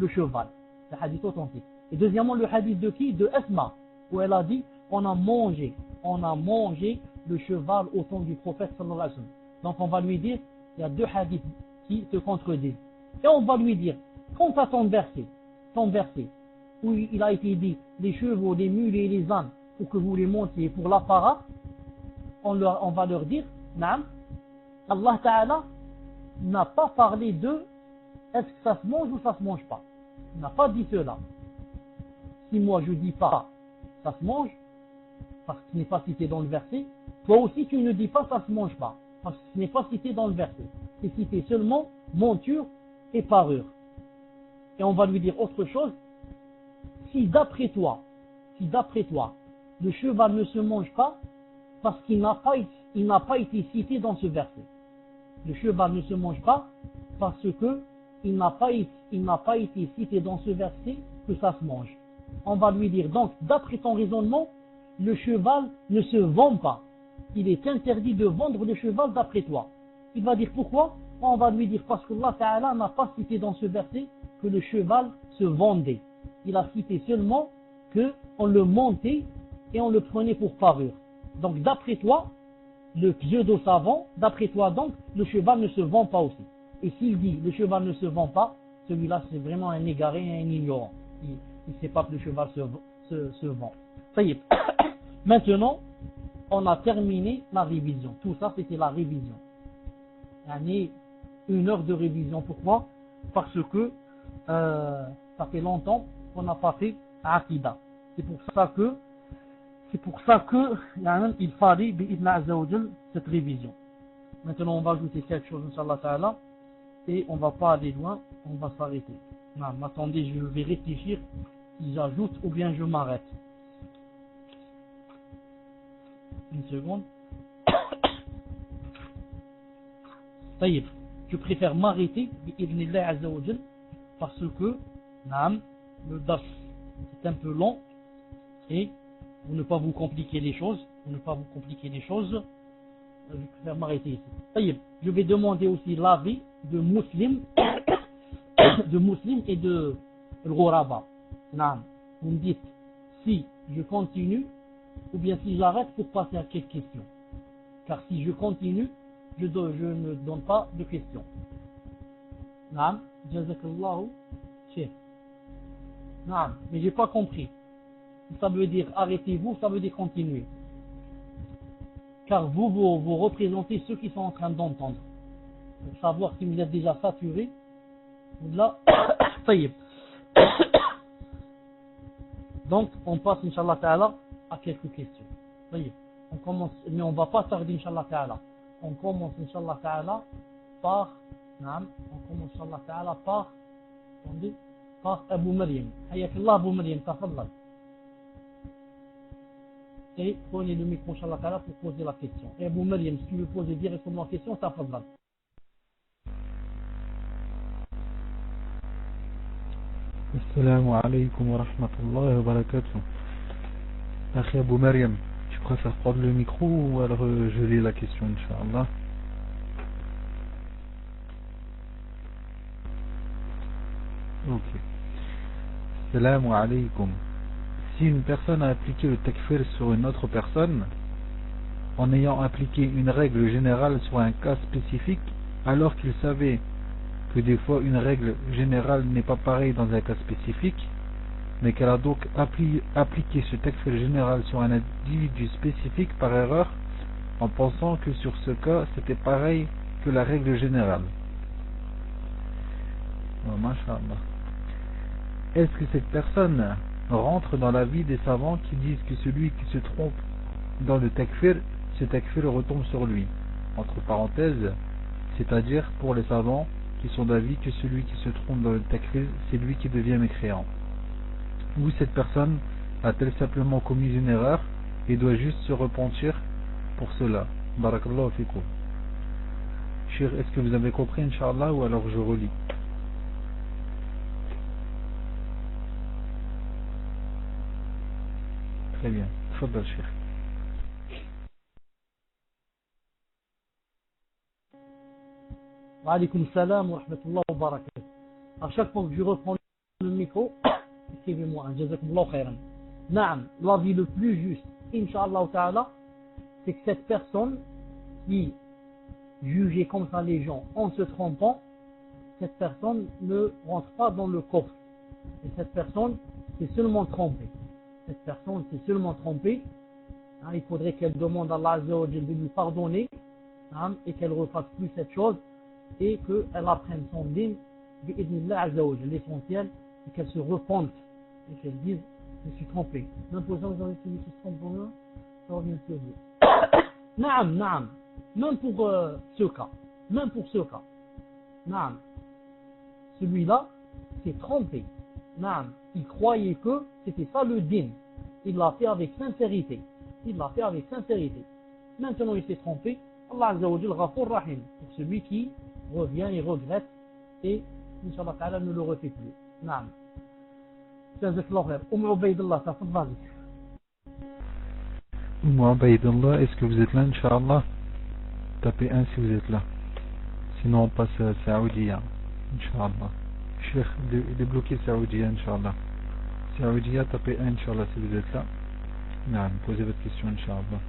cheval. Le hadith authentique. Et deuxièmement, le hadith de qui? De Asma, où elle a dit on a mangé le cheval au temps du prophète sallallahu alayhi wa sallam. Donc on va lui dire, il y a deux hadiths qui se contredisent. Et on va lui dire, quant à ton verset, où il a été dit les chevaux, les mules et les ânes pour que vous les montiez pour l'apparat, on va leur dire, Allah Ta'ala n'a pas parlé de est-ce que ça se mange ou ça se mange pas. Il n'a pas dit cela. Si moi je dis pas ça se mange, parce que ce n'est pas cité dans le verset, toi aussi tu ne dis pas ça se mange pas, parce que ce n'est pas cité dans le verset. C'est cité seulement monture et parure. Et on va lui dire autre chose, si d'après toi, le cheval ne se mange pas, parce qu'il n'a pas été cité dans ce verset. Le cheval ne se mange pas parce que il n'a pas été cité dans ce verset que ça se mange. On va lui dire donc, d'après ton raisonnement, le cheval ne se vend pas. Il est interdit de vendre le cheval d'après toi. Il va dire pourquoi? On va lui dire parce que Allah Ta'ala n'a pas cité dans ce verset que le cheval se vendait. Il a cité seulement qu'on le montait et on le prenait pour parure. Donc d'après toi, le pseudo-savant, d'après toi donc, le cheval ne se vend pas aussi. Et s'il dit le cheval ne se vend pas, celui-là c'est vraiment un égaré et un ignorant. Il ne sait pas que le cheval se vend. Ça y est. Maintenant, on a terminé la révision. Tout ça c'était la révision. 1 heure de révision. Pourquoi? Parce que ça fait longtemps qu'on n'a pas fait Aqidah. C'est pour ça que il fallait bi'idna azza wa jal cette révision. Maintenant on va ajouter quelque chose Inch'Allah Ta'ala et on va pas aller loin, on va s'arrêter. Non, attendez, je vais réfléchir si j'ajoute ou bien je m'arrête. Une seconde. طيب, je préfère m'arrêter bi'idnillah azza wa jal parce que le dars c'est un peu long et pour ne pas vous compliquer les choses, je préfère m'arrêter ici. طيب, je vais demander aussi l'avis de Muslim et de Al-Ghuraba. Vous me dites si je continue ou bien si j'arrête pour passer à quelques questions. Car si je continue, je ne donne pas de questions. Jazakallahu Cheikh. Mais j'ai pas compris. Ça veut dire arrêtez-vous, ça veut dire continuer. Car vous représentez ceux qui sont en train d'entendre. Pour savoir si vous êtes déjà saturé. Là, donc, on passe, Inch'Allah Ta'ala, à quelques questions. On commence, mais on ne va pas tarder, Inch'Allah Ta'ala. On commence, Inch'Allah Ta'ala, par Abu Maryam. Hayakallah Abu Maryam, tafadhal. Et prenez le micro, Inch'Allah Ta'ala, pour poser la question. Et Abu Maryam, si tu veux poser directement la question, tafadhal. Assalamu alaikum wa rahmatullahi wa barakatuh. Akhi Abu Maryam, tu préfères prendre le micro ou alors je lis la question, Inch'Allah? Ok. Assalamu alaikum. Si une personne a appliqué le takfir sur une autre personne, en ayant appliqué une règle générale sur un cas spécifique, alors qu'il savait que des fois une règle générale n'est pas pareille dans un cas spécifique, mais qu'elle a donc appliqué ce takfir général sur un individu spécifique par erreur, en pensant que sur ce cas c'était pareil que la règle générale. Oh, Masha'Allah. Est-ce que cette personne rentre dans l'avis des savants qui disent que celui qui se trompe dans le takfir, ce takfir retombe sur lui, entre parenthèses, c'est-à-dire pour les savants qui sont d'avis que celui qui se trompe dans le takfir, c'est lui qui devient mécréant. Ou cette personne a-t-elle simplement commis une erreur et doit juste se repentir pour cela? Barakallahu fikum. Cheikh, est-ce que vous avez compris, Inch'Allah, ou alors je relis? Très bien. Tfaddal, Cheikh. Wa alaykoum salam wa rahmatullahi wa barakatuh. À chaque fois que je reprends le micro, écrivez-moi, jazakumullahu khairan. L'avis le plus juste, Inch'Allah Ta'ala, c'est que cette personne qui jugeait comme ça les gens en se trompant, cette personne ne rentre pas dans le coffre. Et cette personne s'est seulement trompée. Il faudrait qu'elle demande à Allah Azza wa Jalla de lui pardonner et qu'elle ne refasse plus cette chose et qu'elle apprenne son dîme bi'idnillah Azza wa Jalla. L'essentiel, c'est qu'elle se repente et qu'elle dise je suis trompé. Même pour ça, vous avez celui qui se trompe pour moi, ça revient sur vous. Même pour ce cas. Celui-là s'est trompé. Il croyait que c'était ça le dîme. Il l'a fait avec sincérité. Maintenant il s'est trompé. Allah Azza wa Jalla Ghafur Rahim. Pour celui qui revient et regrette et Inch'Allah Ta'ala ne le refait plus. Jazakallahu khair. Ubaydullah, tafadhali. Ubaydullah, est-ce que vous êtes là, Inch'Allah? Tapez 1 si vous êtes là. Sinon on passe à Saoudia, Inch'Allah. Cheikh, débloquez Saoudia, Inch'Allah. Saoudia, tapez 1, Inch'Allah, si vous êtes là. Posez votre question, Inch'Allah.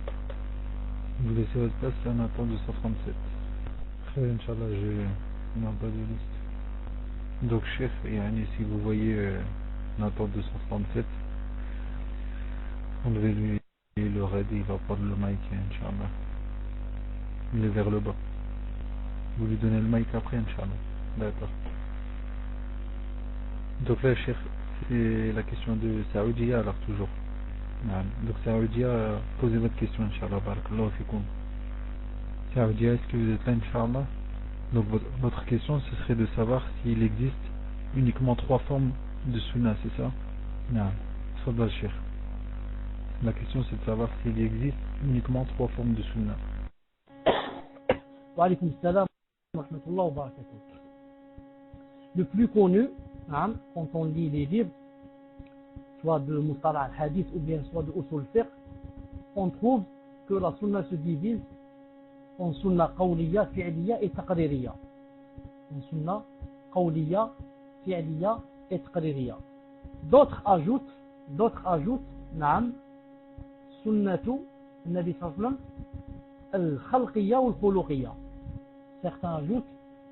Vous laissez votre place, c'est un attend 237. Très Inch'Allah, je n'ai pas de liste. Donc, Cheikh, si vous voyez l'attend 237, enlevez lui le raid, il va prendre le mic, Inch'Allah. Il est vers le bas. Vous lui donnez le mic après, Inch'Allah. D'accord. Donc là, Cheikh, c'est la question de Saoudia alors toujours. Naam. Donc Saoudia, posez votre question, Inch'Allah, barakallahu fikoum. Saoudia, est-ce que vous êtes là, Inch'Allah? Donc votre question, ce serait de savoir s'il existe uniquement 3 formes de sunna, c'est ça? Non, Tfadal Cheikh. La question, c'est de savoir s'il existe uniquement 3 formes de sunna. Wa alaykoum salam wa rahmatullah wa barakatuh. Le plus connu, hein, quand on lit les livres, soit de Mustalah al-Hadith ou bien soit de Usul Fiqh, on trouve que la sunna se divise en sunna qawliya, fi'liya et taqririya. En sunna qawliya, fi'liya et taqririya. D'autres ajoutent, naam, sunnatu Nabi sallam al-khalqiyya ou al-khuluqiyya. Certains ajoutent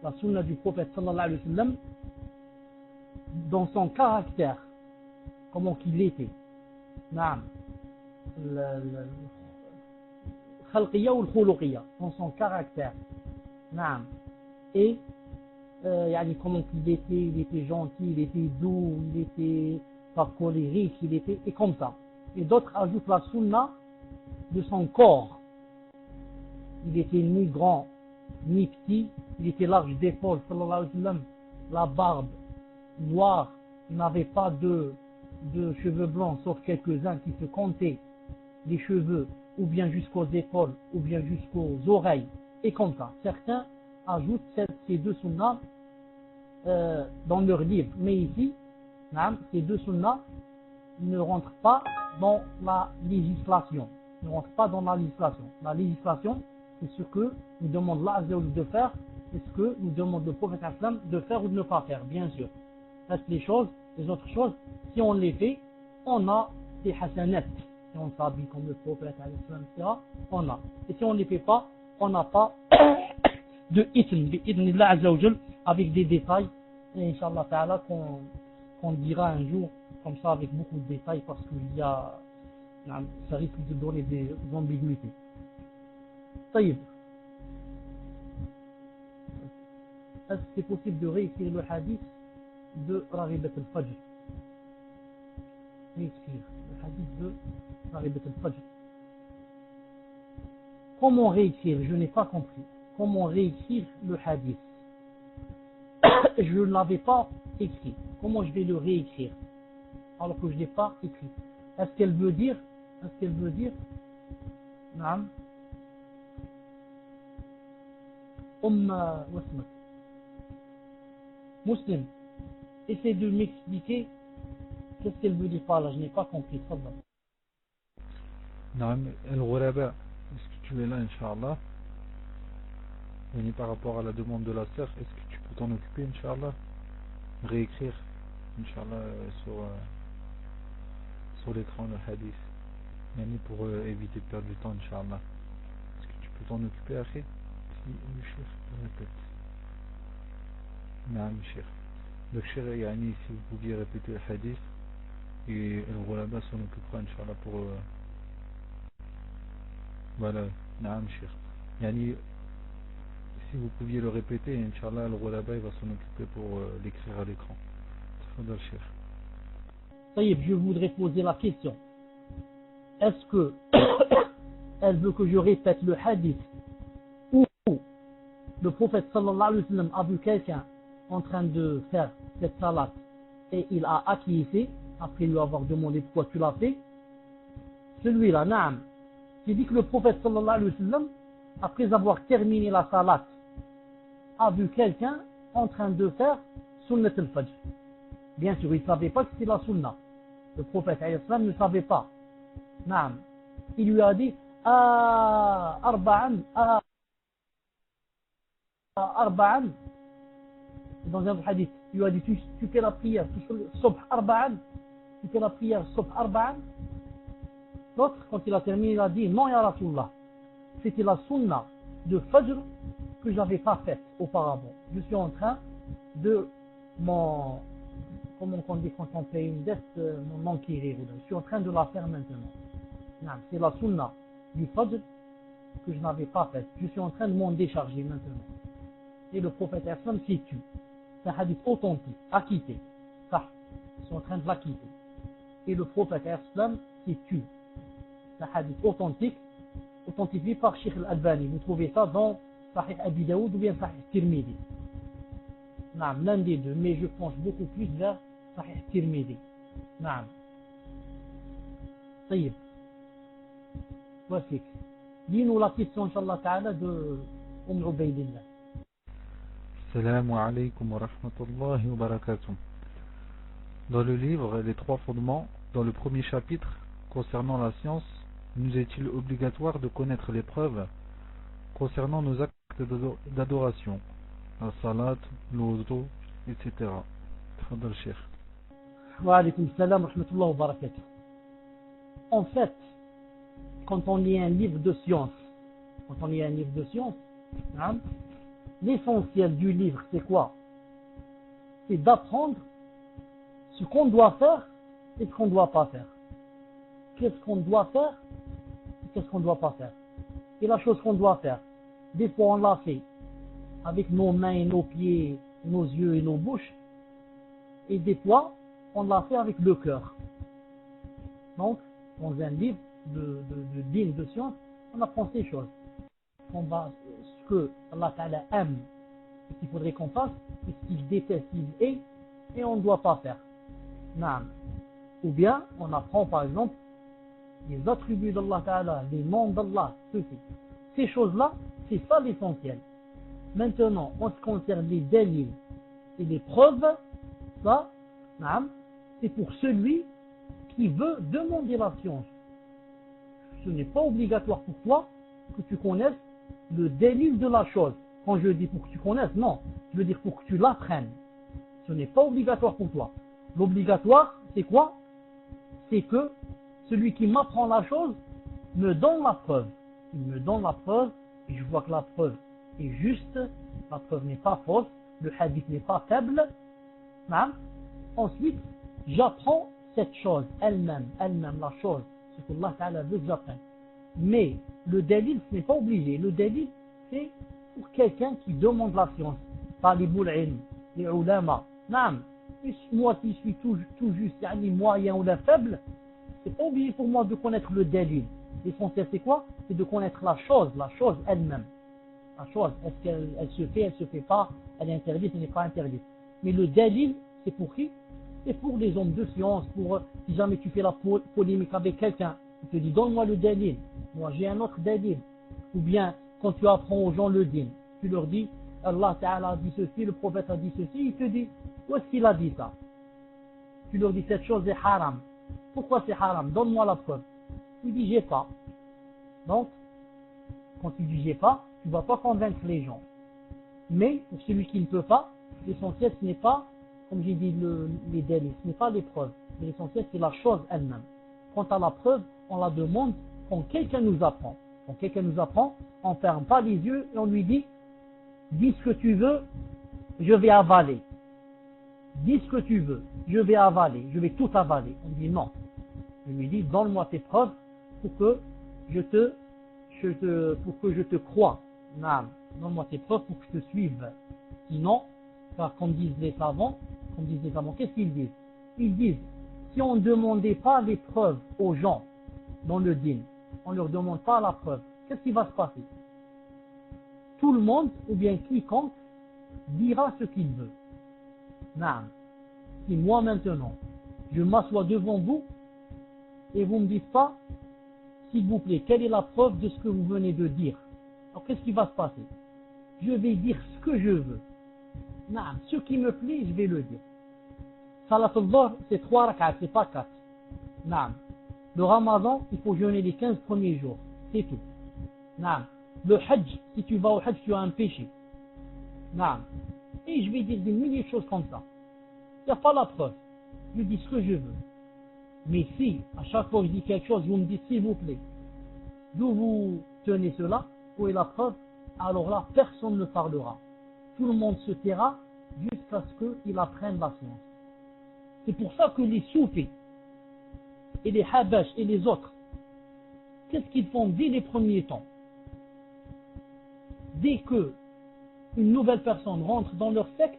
la sunna du prophète sallallahu alayhi wa sallam dans son caractère, comment qu'il était. Naam. Khalqiyya ou al-khuluqiyya, dans son caractère. Naam. Et comment qu'il était, il était gentil, il était doux, il était pas colérique, il était et comme ça. Et d'autres ajoutent la sunna de son corps. Il était ni grand, ni petit, il était large d'épaule, sallallahu alayhi wa sallam, la barbe noire, il n'avait pas de cheveux blancs, sauf quelques-uns qui se comptaient, les cheveux, ou bien jusqu'aux épaules, ou bien jusqu'aux oreilles, et comme ça. Certains ajoutent ces 2 sunnas dans leur livre, mais ici, ces 2 sunnas ne rentrent pas dans la législation. La législation, c'est ce que nous demande Allah Azza wa Jalla de faire, c'est ce que nous demande le prophète Islam de faire ou de ne pas faire, bien sûr. Reste les autres choses, si on les fait, on a des hasanat. Si on s'habille comme le prophète, etc., on a. Et si on ne les fait pas, on n'a pas de itn, bi-idnillah Azza wa Jalla, avec des détails, et Inch'Allah Ta'ala, qu'on dira un jour, comme ça, avec beaucoup de détails, parce qu'il y a, ça risque de donner des ambiguïtés. طيب. Est-ce que c'est possible de réécrire le hadith de Raghibat al-Fajr? Réécrire le hadith de Raghibat al-Fajr. Comment réécrire? Je n'ai pas compris. Comment réécrire le hadith? Je ne l'avais pas écrit. Comment je vais le réécrire alors que je ne l'ai pas écrit? Est-ce qu'elle veut dire Naam. Wasmak. Muslim, essaie de m'expliquer qu'est-ce qu'elle veut dire par là, je n'ai pas compris. Naam, al-Ghuraba, est-ce que tu es là, Inch'Allah? Et par rapport à la demande de la sœur, est-ce que tu peux t'en occuper, Inch'Allah? Réécrire, Inch'Allah, sur l'écran le hadith. Pour éviter de perdre du temps, Inch'Allah. Est-ce que tu peux t'en occuper, Akhi? Si le chef répète. Naam, chef. Donc, chef, si vous pouviez répéter le hadith, et al-Ghuraba s'en occupera, Inch'Allah, pour... Voilà, naam, chef. Si vous pouviez le répéter, Inch'Allah, al-Ghuraba, il va s'en occuper pour l'écrire à l'écran. Tfadal, chef. Taïb, je voudrais poser la question. Est-ce que elle veut que je répète le hadith où le prophète sallallahu alayhi wa sallam a vu quelqu'un en train de faire cette salat et il a acquiescé après lui avoir demandé pourquoi tu l'as fait? Celui-là, naam, qui dit que le prophète sallallahu alayhi wa sallam, après avoir terminé la salat, a vu quelqu'un en train de faire sunnat al-fajr. Bien sûr, il ne savait pas que c'était la sunna. Le prophète alayhi wa sallam ne savait pas. Naam. Il lui a dit arba'an, dans un hadith, il lui a dit tu fais la prière subh arba'an, tu fais la prière subh arba'an. L'autre, quand il a terminé, il a dit non ya Rasulullah, c'était la sunna de Fajr que je n'avais pas faite auparavant. Je suis en train de comment on dit quand on paye une dette, mon enquérir. Je suis en train de la faire maintenant. C'est la sunna du Fajr que je n'avais pas faite. Je suis en train de m'en décharger maintenant. Et le prophète Islam s'est tué. C'est un hadith authentique, acquitté. Ça. Ils sont en train de la quitter. Et le prophète islam s'est tué. C'est un hadith authentique, authentifié par Sheikh Al-Albani. Vous trouvez ça dans Sahih Abi Daoud ou bien Sahih Tirmidhi. Naam, l'un des deux, mais je penche beaucoup plus vers Sahih Tirmidhi. Naam. طيب. Voici. Dis-nous la question, Inch'Allah Ta'ala, de Ubaydillah. Assalamu alaikum wa rahmatullahi wa barakatuh. Dans le livre Les trois fondements, dans le premier chapitre concernant la science, nous est-il obligatoire de connaître les preuves concernant nos actes d'adoration, la salat, l'odo, etc. Tafadal Cheikh. Wa alaykum salam wa rahmatullahi wa barakatuh. En fait, quand on lit un livre de science, l'essentiel du livre, c'est quoi? C'est d'apprendre ce qu'on doit faire et ce qu'on ne doit pas faire. Qu'est-ce qu'on doit faire et qu'est-ce qu'on ne doit pas faire. Et la chose qu'on doit faire, des fois on l'a fait avec nos mains et nos pieds, nos yeux et nos bouches, et des fois on l'a fait avec le cœur. Donc, dans un livre de dîme de science, on apprend ces choses. Ce que Allah Ta'ala aime, ce qu'il faudrait qu'on fasse, et ce qu'il déteste, il est, et on ne doit pas faire. Naam. Ou bien, on apprend par exemple les attributs d'Allah Ta'ala, les noms d'Allah, ceci. Ces choses-là, c'est ça l'essentiel. Maintenant, en ce qui concerne les délits et les preuves, ça, naam, c'est pour celui qui veut demander la science. Ce n'est pas obligatoire pour toi que tu connaisses le délit de la chose. Quand je dis pour que tu connaisses, non, je veux dire pour que tu l'apprennes. Ce n'est pas obligatoire pour toi. L'obligatoire, c'est quoi? C'est que celui qui m'apprend la chose me donne la preuve. Il me donne la preuve et je vois que la preuve est juste, la preuve n'est pas fausse, le hadith n'est pas faible. Ensuite, j'apprends cette chose elle-même, la chose, ce que Allah Ta'ala veut que j'apprenne. Mais le délit, ce n'est pas obligé. Le délit, c'est pour quelqu'un qui demande la science. Talibul ilm, les ulama. Moi qui suis tout juste, moyen ou la faible, c'est pas obligé pour moi de connaître le délit. L'essentiel c'est quoi? C'est de connaître la chose elle-même. La chose, est-ce qu'elle se fait, elle se fait pas, elle est interdite, elle n'est pas interdite. Mais le délit, c'est pour qui? C'est pour les hommes de science, pour si jamais tu fais la polémique avec quelqu'un, tu te dis donne-moi le délit, moi j'ai un autre délit. Ou bien quand tu apprends aux gens le din, tu leur dis Allah Ta'ala a dit ceci, le prophète a dit ceci, il te dit où est-ce qu'il a dit ça? Tu leur dis cette chose est haram. Pourquoi c'est haram? Donne-moi la preuve. Tu dis j'ai pas. Donc, quand tu dis j'ai pas, tu ne vas pas convaincre les gens. Mais pour celui qui ne peut pas, l'essentiel ce n'est pas, comme j'ai dit, les délits, ce n'est pas les preuves. Mais l'essentiel c'est la chose elle-même. Quant à la preuve, on la demande quand quelqu'un nous apprend. Quand quelqu'un nous apprend, on ne ferme pas les yeux et on lui dit dis ce que tu veux, je vais avaler. Dis ce que tu veux, je vais avaler, je vais tout avaler. On dit non. Je lui dis donne-moi tes preuves pour que je te croie. Donne-moi tes preuves pour que je te suive. Sinon, car comme disent les savants, qu'est-ce qu'ils disent? Ils disent si on ne demandait pas les preuves aux gens dans le dîn, on ne leur demande pas la preuve, qu'est-ce qui va se passer? Tout le monde, ou bien quiconque, dira ce qu'il veut. Si moi maintenant, je m'assois devant vous, et vous ne me dites pas, s'il vous plaît, quelle est la preuve de ce que vous venez de dire? Alors qu'est-ce qui va se passer? Je vais dire ce que je veux. Ce qui me plaît, je vais le dire. Salat al-Dhuhr, c'est 3 rak'at, c'est pas 4. Le Ramadan, il faut jeûner les 15 premiers jours. C'est tout. Le Hajj, si tu vas au Hajj, tu as un péché. Et je vais dire des milliers de choses comme ça. Il n'y a pas la preuve. Je dis ce que je veux. Mais si, à chaque fois que je dis quelque chose, vous me dites s'il vous plaît, d'où vous tenez cela, où est la preuve? Alors là, personne ne parlera. Tout le monde se taira jusqu'à ce qu'il apprenne la science. C'est pour ça que les soufis et les habash et les autres, qu'est-ce qu'ils font dès les premiers temps? Dès que une nouvelle personne rentre dans leur secte,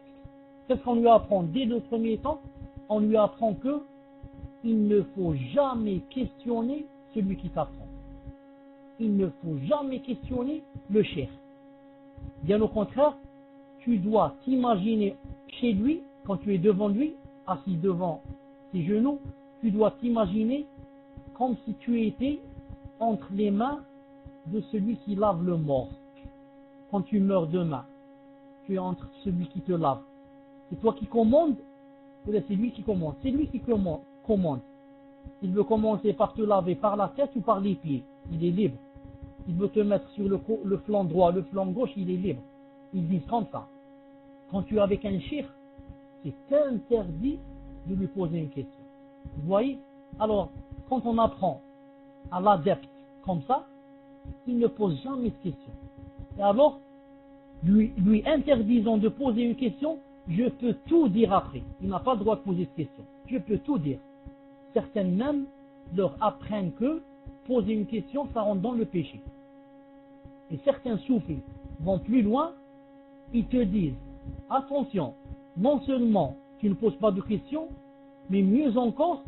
qu'est-ce qu'on lui apprend dès le premier temps? on lui apprend que il ne faut jamais questionner celui qui t'apprend. Il ne faut jamais questionner le cheikh. Bien au contraire, tu dois t'imaginer chez lui, quand tu es devant lui, assis devant ses genoux, tu dois t'imaginer comme si tu étais entre les mains de celui qui lave le mort. Quand tu meurs demain, tu es entre celui qui te lave. C'est toi qui commandes, ou c'est lui qui commande? C'est lui qui commande. Il veut commencer par te laver par la tête ou par les pieds. Il est libre. Il veut te mettre sur le flanc droit, le flanc gauche, il est libre. Ils disent comme ça. Quand tu es avec un cheikh, c'est interdit de lui poser une question. Vous voyez? Alors, quand on apprend à l'adepte comme ça, il ne pose jamais de questions. Et alors, lui interdisant de poser une question, je peux tout dire après. Il n'a pas le droit de poser de questions. Je peux tout dire. Certaines même leur apprennent que poser une question, ça rentre dans le péché. Et certains soufis vont plus loin, ils te disent, attention, non seulement tu ne poses pas de questions, mais mieux encore,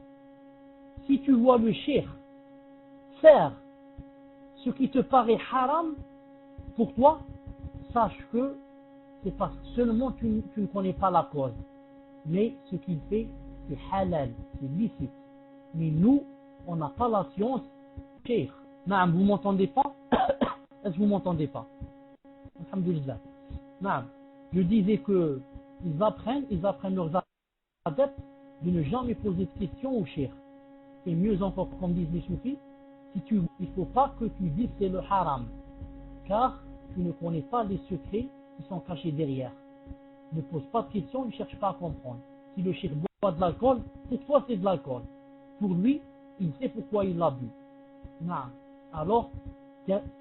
si tu vois le cheikh faire ce qui te paraît haram pour toi, sache que c'est parce que seulement tu ne connais pas la cause. Mais ce qu'il fait, c'est halal, c'est licite. Mais nous, on n'a pas la science. Cheikh, naam, vous m'entendez pas? Est-ce que vous m'entendez pas? Alhamdulillah. Naam. Je disais que ils apprennent leurs adeptes de ne jamais poser de questions au cheikh. Et mieux encore, comme disent les soufis, il ne faut pas que tu dises c'est le haram, car tu ne connais pas les secrets qui sont cachés derrière. Ne pose pas de questions, ne cherche pas à comprendre. Si le cheikh boit de l'alcool, pour toi c'est de l'alcool. Pour lui, il sait pourquoi il l'a bu. Non. Alors,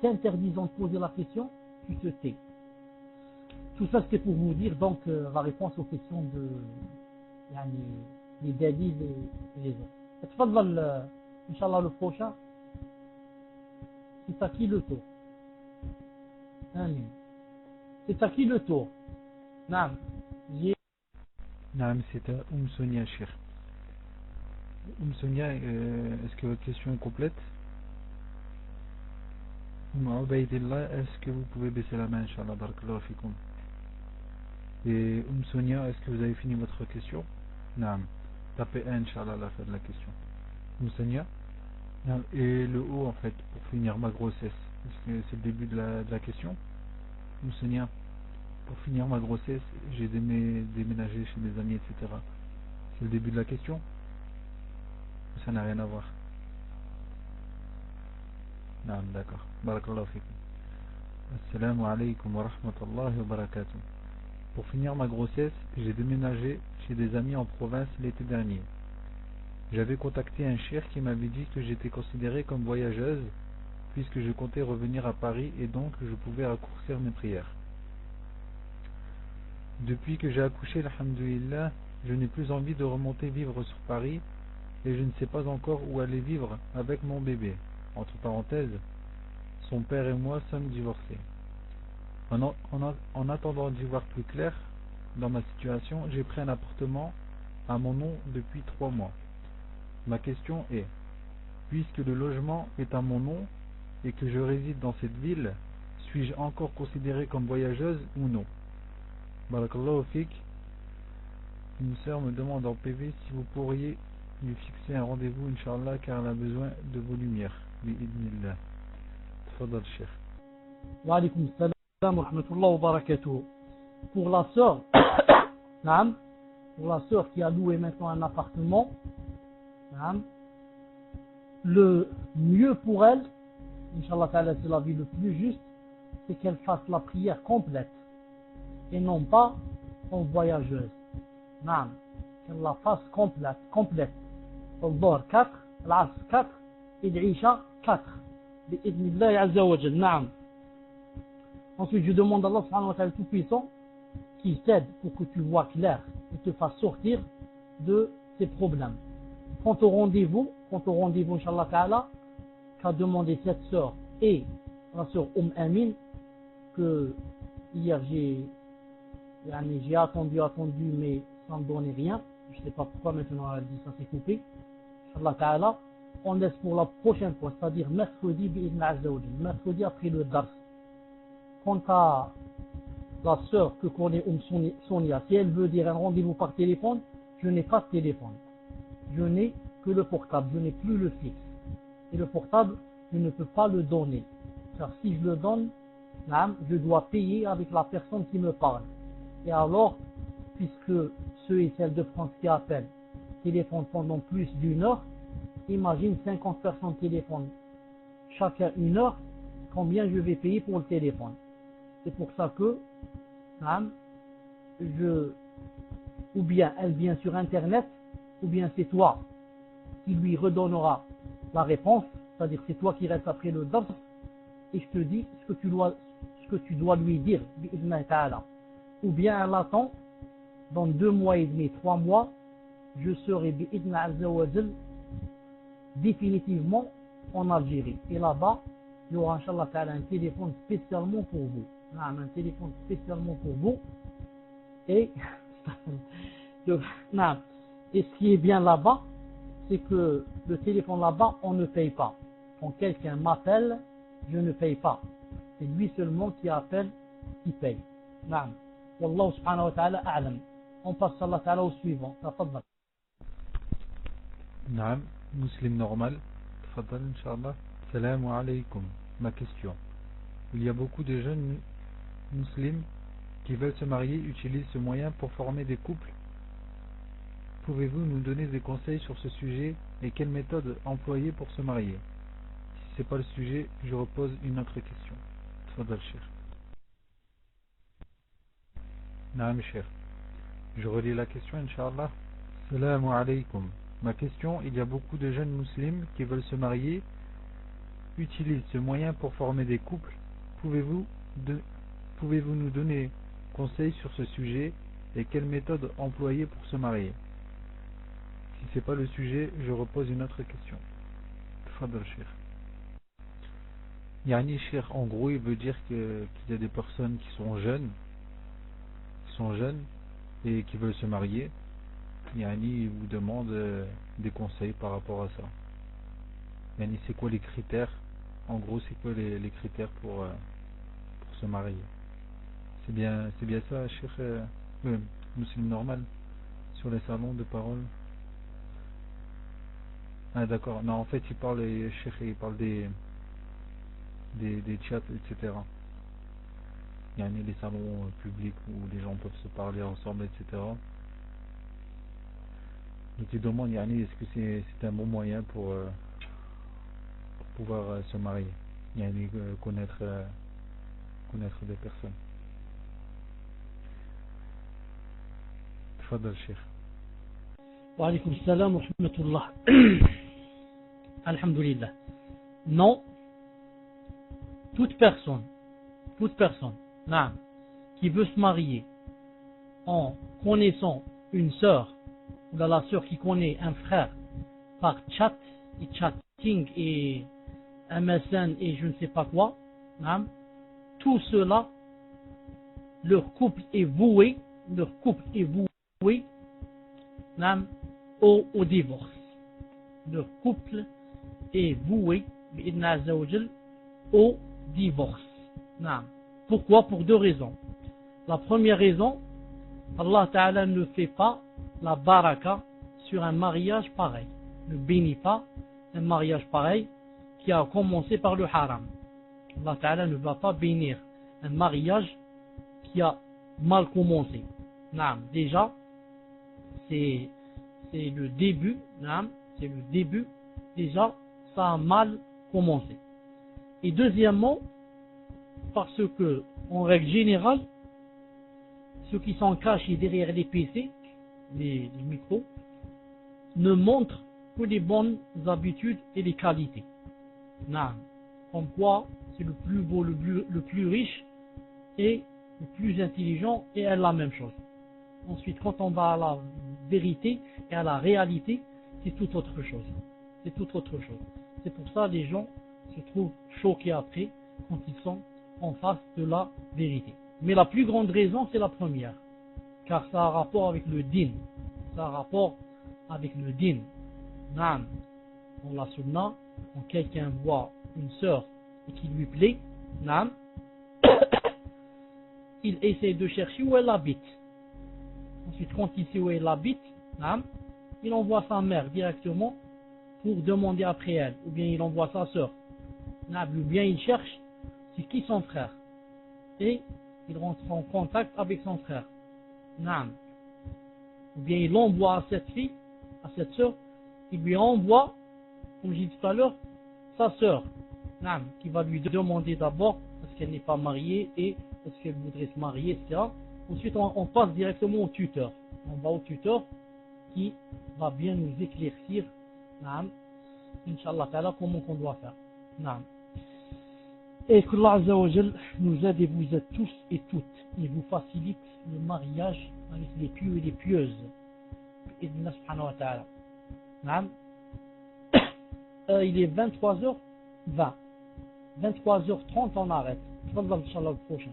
t'interdisant de poser la question, tu te tais. Tout ça c'était pour vous dire donc la réponse aux questions de les dalils et les autres. تفضل Inch'Allah le prochain. C'est à qui le tour? Amin. C'est à qui le tour? Naam. Naam, c'est à Sonia, Cheikh. Sonia, est-ce que votre question est complète? Ubaydillah, est-ce que vous pouvez baisser la main, Inch'Allah, barakallahu fikoum. Et Sonia, est-ce que vous avez fini votre question? Naam. Tapez 1, Inch'Allah, à la fin de la question. Sonia. Et le haut, en fait, pour finir ma grossesse. Est-ce que c'est le début de la question? Sonia, pour finir ma grossesse, j'ai déménagé chez mes amis, etc. C'est le début de la question? Ça n'a rien à voir. Non, d'accord. Barakallahu fikum. Assalamu alaikum wa rahmatullahi wa barakatuh. Pour finir ma grossesse, j'ai déménagé chez des amis en province l'été dernier. J'avais contacté un cheikh qui m'avait dit que j'étais considérée comme voyageuse puisque je comptais revenir à Paris et donc je pouvais raccourcir mes prières. Depuis que j'ai accouché, alhamdoulilah, je n'ai plus envie de remonter vivre sur Paris et je ne sais pas encore où aller vivre avec mon bébé. Entre parenthèses, son père et moi sommes divorcés. En attendant d'y voir plus clair dans ma situation, j'ai pris un appartement à mon nom depuis 3 mois. Ma question est, puisque le logement est à mon nom et que je réside dans cette ville, suis-je encore considérée comme voyageuse ou non? Barakallahu fik. Une sœur me demande en PV si vous pourriez lui fixer un rendez-vous, Inch'Allah, car elle a besoin de vos lumières. Bi'idnillah. Tfadal, Cheikh. Wa alaykoum salam wa rahmatullahi wa barakatuh. Pour la sœur, pour la sœur qui a loué maintenant un appartement, le mieux pour elle, Inch'Allah ta'ala, c'est la vie le plus juste, c'est qu'elle fasse la prière complète et non pas en voyageuse. Qu'elle la fasse complète. Al-Dhuhr 4, Al-Asr 4 et l'Isha 4. Bi'idnillahi azza wa jal. Ensuite, je demande à Allah subhanahu wa ta'ala tout puissant qui t'aide pour que tu vois clair et te fasse sortir de ces problèmes. Quant au rendez-vous, Inch'Allah ta'ala, qu'a demandé cette sœur et la sœur Amin, que hier j'ai attendu, mais ça ne donnait rien. je ne sais pas pourquoi maintenant elle dit ça s'est coupé. Inch'Allah Ta'ala, on laisse pour la prochaine fois, c'est-à-dire mercredi, bi'idhna azza wa jal, mercredi après le dars. Quant à la sœur que connaît Sonia, si elle veut dire un rendez-vous par téléphone, je n'ai pas de téléphone. Je n'ai que le portable, je n'ai plus le fixe. Et le portable, je ne peux pas le donner. Car si je le donne, je dois payer avec la personne qui me parle. Et alors, puisque ceux et celles de France qui appellent téléphonent pendant plus d'une heure, imagine 50 personnes téléphonent chacun une heure, combien je vais payer pour le téléphone. C'est pour ça que ou bien elle vient sur internet, ou bien c'est toi qui lui redonnera la réponse, c'est-à-dire c'est toi qui restes après le dars, et je te dis ce que tu dois lui dire, bi'idhna ta'ala. Ou bien elle attend, dans 2 mois et demi, 3 mois, je serai bi'idhna azza wa jal définitivement en Algérie. Et là-bas, il y aura Inch'Allah ta'ala un téléphone spécialement pour vous. Un téléphone spécialement pour vous. Et et ce qui est bien là-bas, c'est que le téléphone là-bas, on ne paye pas. Quand quelqu'un m'appelle, je ne paye pas. C'est lui seulement qui appelle, qui paye. Naam. Wallahu subhanahu wa ta'ala a'lam. On passe Inch'Allah ta'ala au suivant. Tafaddal. Naam, Muslim normal. Tafaddal, Inch'Allah. Salam alaykum. Ma question. Il y a beaucoup de jeunes musulmans qui veulent se marier utilisent ce moyen pour former des couples. Pouvez-vous nous donner des conseils sur ce sujet et quelle méthode employer pour se marier? Si ce n'est pas le sujet, je repose une autre question. Tfadal Cheikh. Naam Cheikh. Je relis la question, Inch'Allah. Salam alaykum. Ma question, il y a beaucoup de jeunes musulmans qui veulent se marier, utilisent ce moyen pour former des couples. Pouvez-vous nous donner conseils sur ce sujet et quelle méthode employer pour se marier? Si ce n'est pas le sujet, je repose une autre question. Tfadal Cheikh. Yani Cheikh, en gros, il veut dire qu'il y a des personnes qui sont jeunes et qui veulent se marier. Yani, il vous demande des conseils par rapport à ça. Yani, c'est quoi les critères? En gros, c'est quoi les critères pour se marier? C'est bien ça, Cheikh, musulman normal, sur les salons de parole. Ah d'accord, non en fait il parle des chats, etc. Il y a les salons publics où les gens peuvent se parler ensemble, etc. Donc il demande, est-ce que c'est un bon moyen pour pouvoir se marier, connaître des personnes. Tfadal Cheikh. Wa alaykoum salam wa rahmatullah. Alhamdulillah. Non, toute personne, qui veut se marier en connaissant une sœur, ou la sœur qui connaît un frère par chat et chatting et MSN et je ne sais pas quoi, tout cela, leur couple est voué au divorce. Leur couple est voué au divorce. Pourquoi? Pour 2 raisons. La première raison, Allah Ta'ala ne fait pas la baraka sur un mariage pareil. Ne bénit pas un mariage pareil qui a commencé par le haram. Allah Ta'ala ne va pas bénir un mariage qui a mal commencé. Déjà, c'est le début, déjà, ça a mal commencé. Et deuxièmement, parce que, en règle générale, ceux qui sont cachés derrière les PC, les micros, ne montrent que les bonnes habitudes et les qualités. Comme quoi, c'est le plus beau, le plus riche et le plus intelligent et à la même chose. Ensuite, quand on va à la vérité et à la réalité, c'est tout autre chose. C'est tout autre chose. C'est pour ça que les gens se trouvent choqués après quand ils sont en face de la vérité. Mais la plus grande raison, c'est la première. Car ça a rapport avec le din. Ça a rapport avec le din. Naam. Dans la sunna, quand quelqu'un voit une sœur et qui lui plaît, naam, il essaie de chercher où elle habite. Ensuite, quand il sait où elle habite, naam, il envoie sa mère directement pour demander après elle, ou bien il envoie sa sœur, ou bien il cherche c'est qui son frère, et il rentre en contact avec son frère, naam. Ou bien il envoie à cette fille, à cette sœur, il lui envoie, comme j'ai dit tout à l'heure, sa sœur, naam, qui va lui demander d'abord est-ce qu'elle n'est pas mariée et est-ce qu'elle voudrait se marier, etc. Ensuite on passe directement au tuteur, on va au tuteur qui va bien nous éclaircir, naam, Inch'Allah ta'ala, comment qu'on doit faire. Naam. Et que Allah Azza wa Jal nous aide et vous êtes tous et toutes. Il vous facilite le mariage avec les pieux et les pieuses. Idna subhanahu wa ta'ala. Naam. Il est 23h20. 23h30 on arrête. Tfadal Inch'Allah le prochain.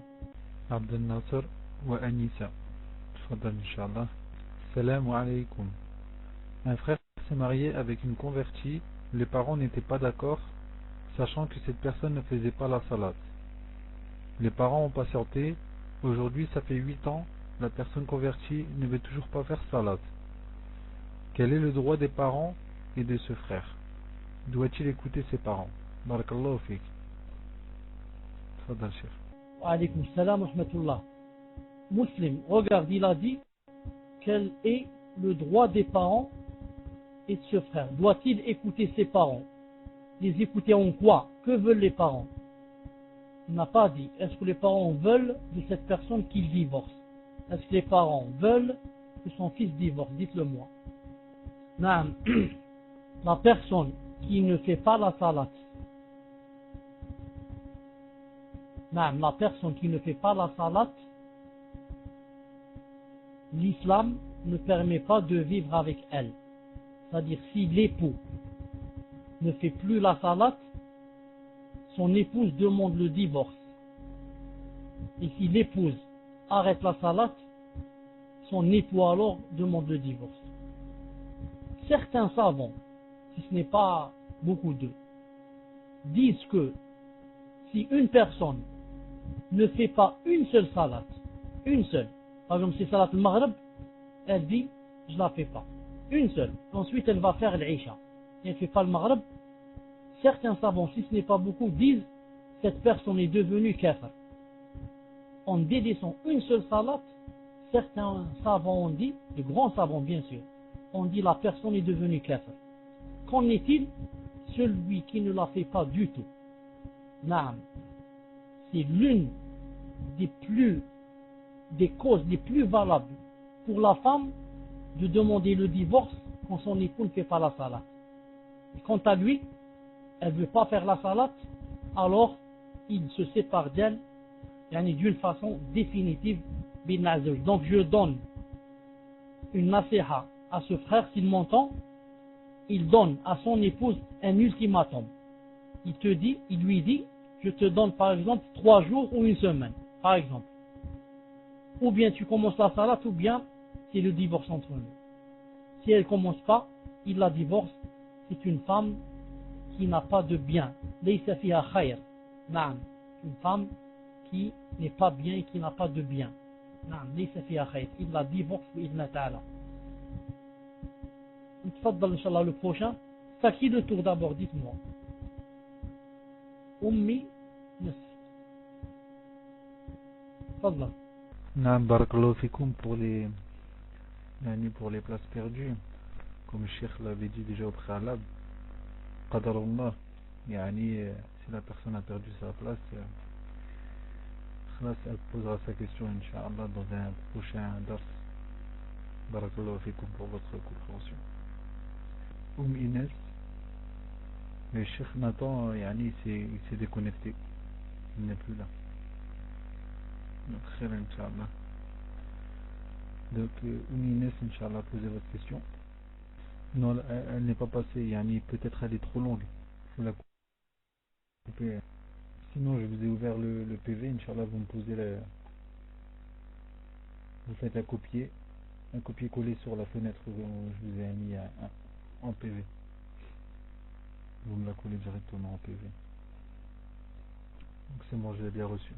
Abdel Nasser wa Anissa. Tfadal Inch'Allah. Salam alaykoum. Un frère s'est marié avec une convertie. Les parents n'étaient pas d'accord, sachant que cette personne ne faisait pas la salade. Les parents ont patienté. Aujourd'hui, ça fait 8 ans, la personne convertie ne veut toujours pas faire salade. Quel est le droit des parents et de ce frère? Doit-il écouter ses parents? Barakallahu fik. Tfadal Cheikh. Wa alaykoum salam wa rahmatullah. Muslim, regarde, il a dit quel est le droit des parents et de ce frère. Doit-il écouter ses parents? Les écouter en quoi? Que veulent les parents? Il n'a pas dit. Est-ce que les parents veulent de cette personne qu'il divorce? Est-ce que les parents veulent que son fils divorce? Dites-le moi. Naam. La personne qui ne fait pas la salat. Naam. La personne qui ne fait pas la salat, l'islam ne permet pas de vivre avec elle. C'est-à-dire, si l'époux ne fait plus la salat, son épouse demande le divorce. Et si l'épouse arrête la salat, son époux alors demande le divorce. Certains savants, si ce n'est pas beaucoup d'eux, disent que si une personne ne fait pas une seule salat, une seule, par exemple c'est salat al-maghrib, elle dit je la fais pas, une seule, ensuite elle va faire l'isha, elle ne fait pas le maghrib. Certains savants, si ce n'est pas beaucoup, disent cette personne est devenue kafir. En délaissant une seule salat, certains savants ont dit, de grands savants bien sûr, ont dit la personne est devenue kafir. Qu'en est-il? Celui qui ne la fait pas du tout. Naam. C'est l'une des causes les plus valables pour la femme de demander le divorce quand son époux ne fait pas la salat. Et quant à lui, elle ne veut pas faire la salat, alors il se sépare d'elle d'une façon définitive. Donc je donne une nasiha à ce frère s'il m'entend, il donne à son épouse un ultimatum. Il lui dit, je te donne par exemple 3 jours ou une semaine, par exemple. Ou bien tu commences la salat, ou bien c'est le divorce entre nous. Si elle ne commence pas, il la divorce. C'est une femme qui n'a pas de bien. Laysa fiha khayr. Naam. Une femme qui n'est pas bien et qui n'a pas de bien. Naam. Laysa fiha khayr. Il la divorce bi'idhna ta'ala. Tfaddal Inch'Allah le prochain. C'est à qui le tour d'abord? Dites-moi. Ummi Nasr. Tfaddal. Naam, barakallahu fikoum pour les places perdues. Comme le Cheikh l'avait dit déjà au préalable. Qadarullah. Si la personne a perdu sa place, elle posera sa question, Inch'Allah, dans un prochain dars. Barakallahu fikoum pour votre compréhension. Inès, le Cheikh Nathan, il s'est déconnecté. Il n'est plus là. Donc, khair, Inch'Allah. Donc, Inès, Inch'Allah, posez votre question. Non, elle n'est pas passée. Peut-être elle est trop longue. Il faut la couper. Sinon, je vous ai ouvert le PV. Inch'Allah, vous me posez vous faites la copier. un copier-coller sur la fenêtre où je vous ai mis en PV. Vous me la collez directement en PV. Donc c'est bon, je l'ai bien reçu.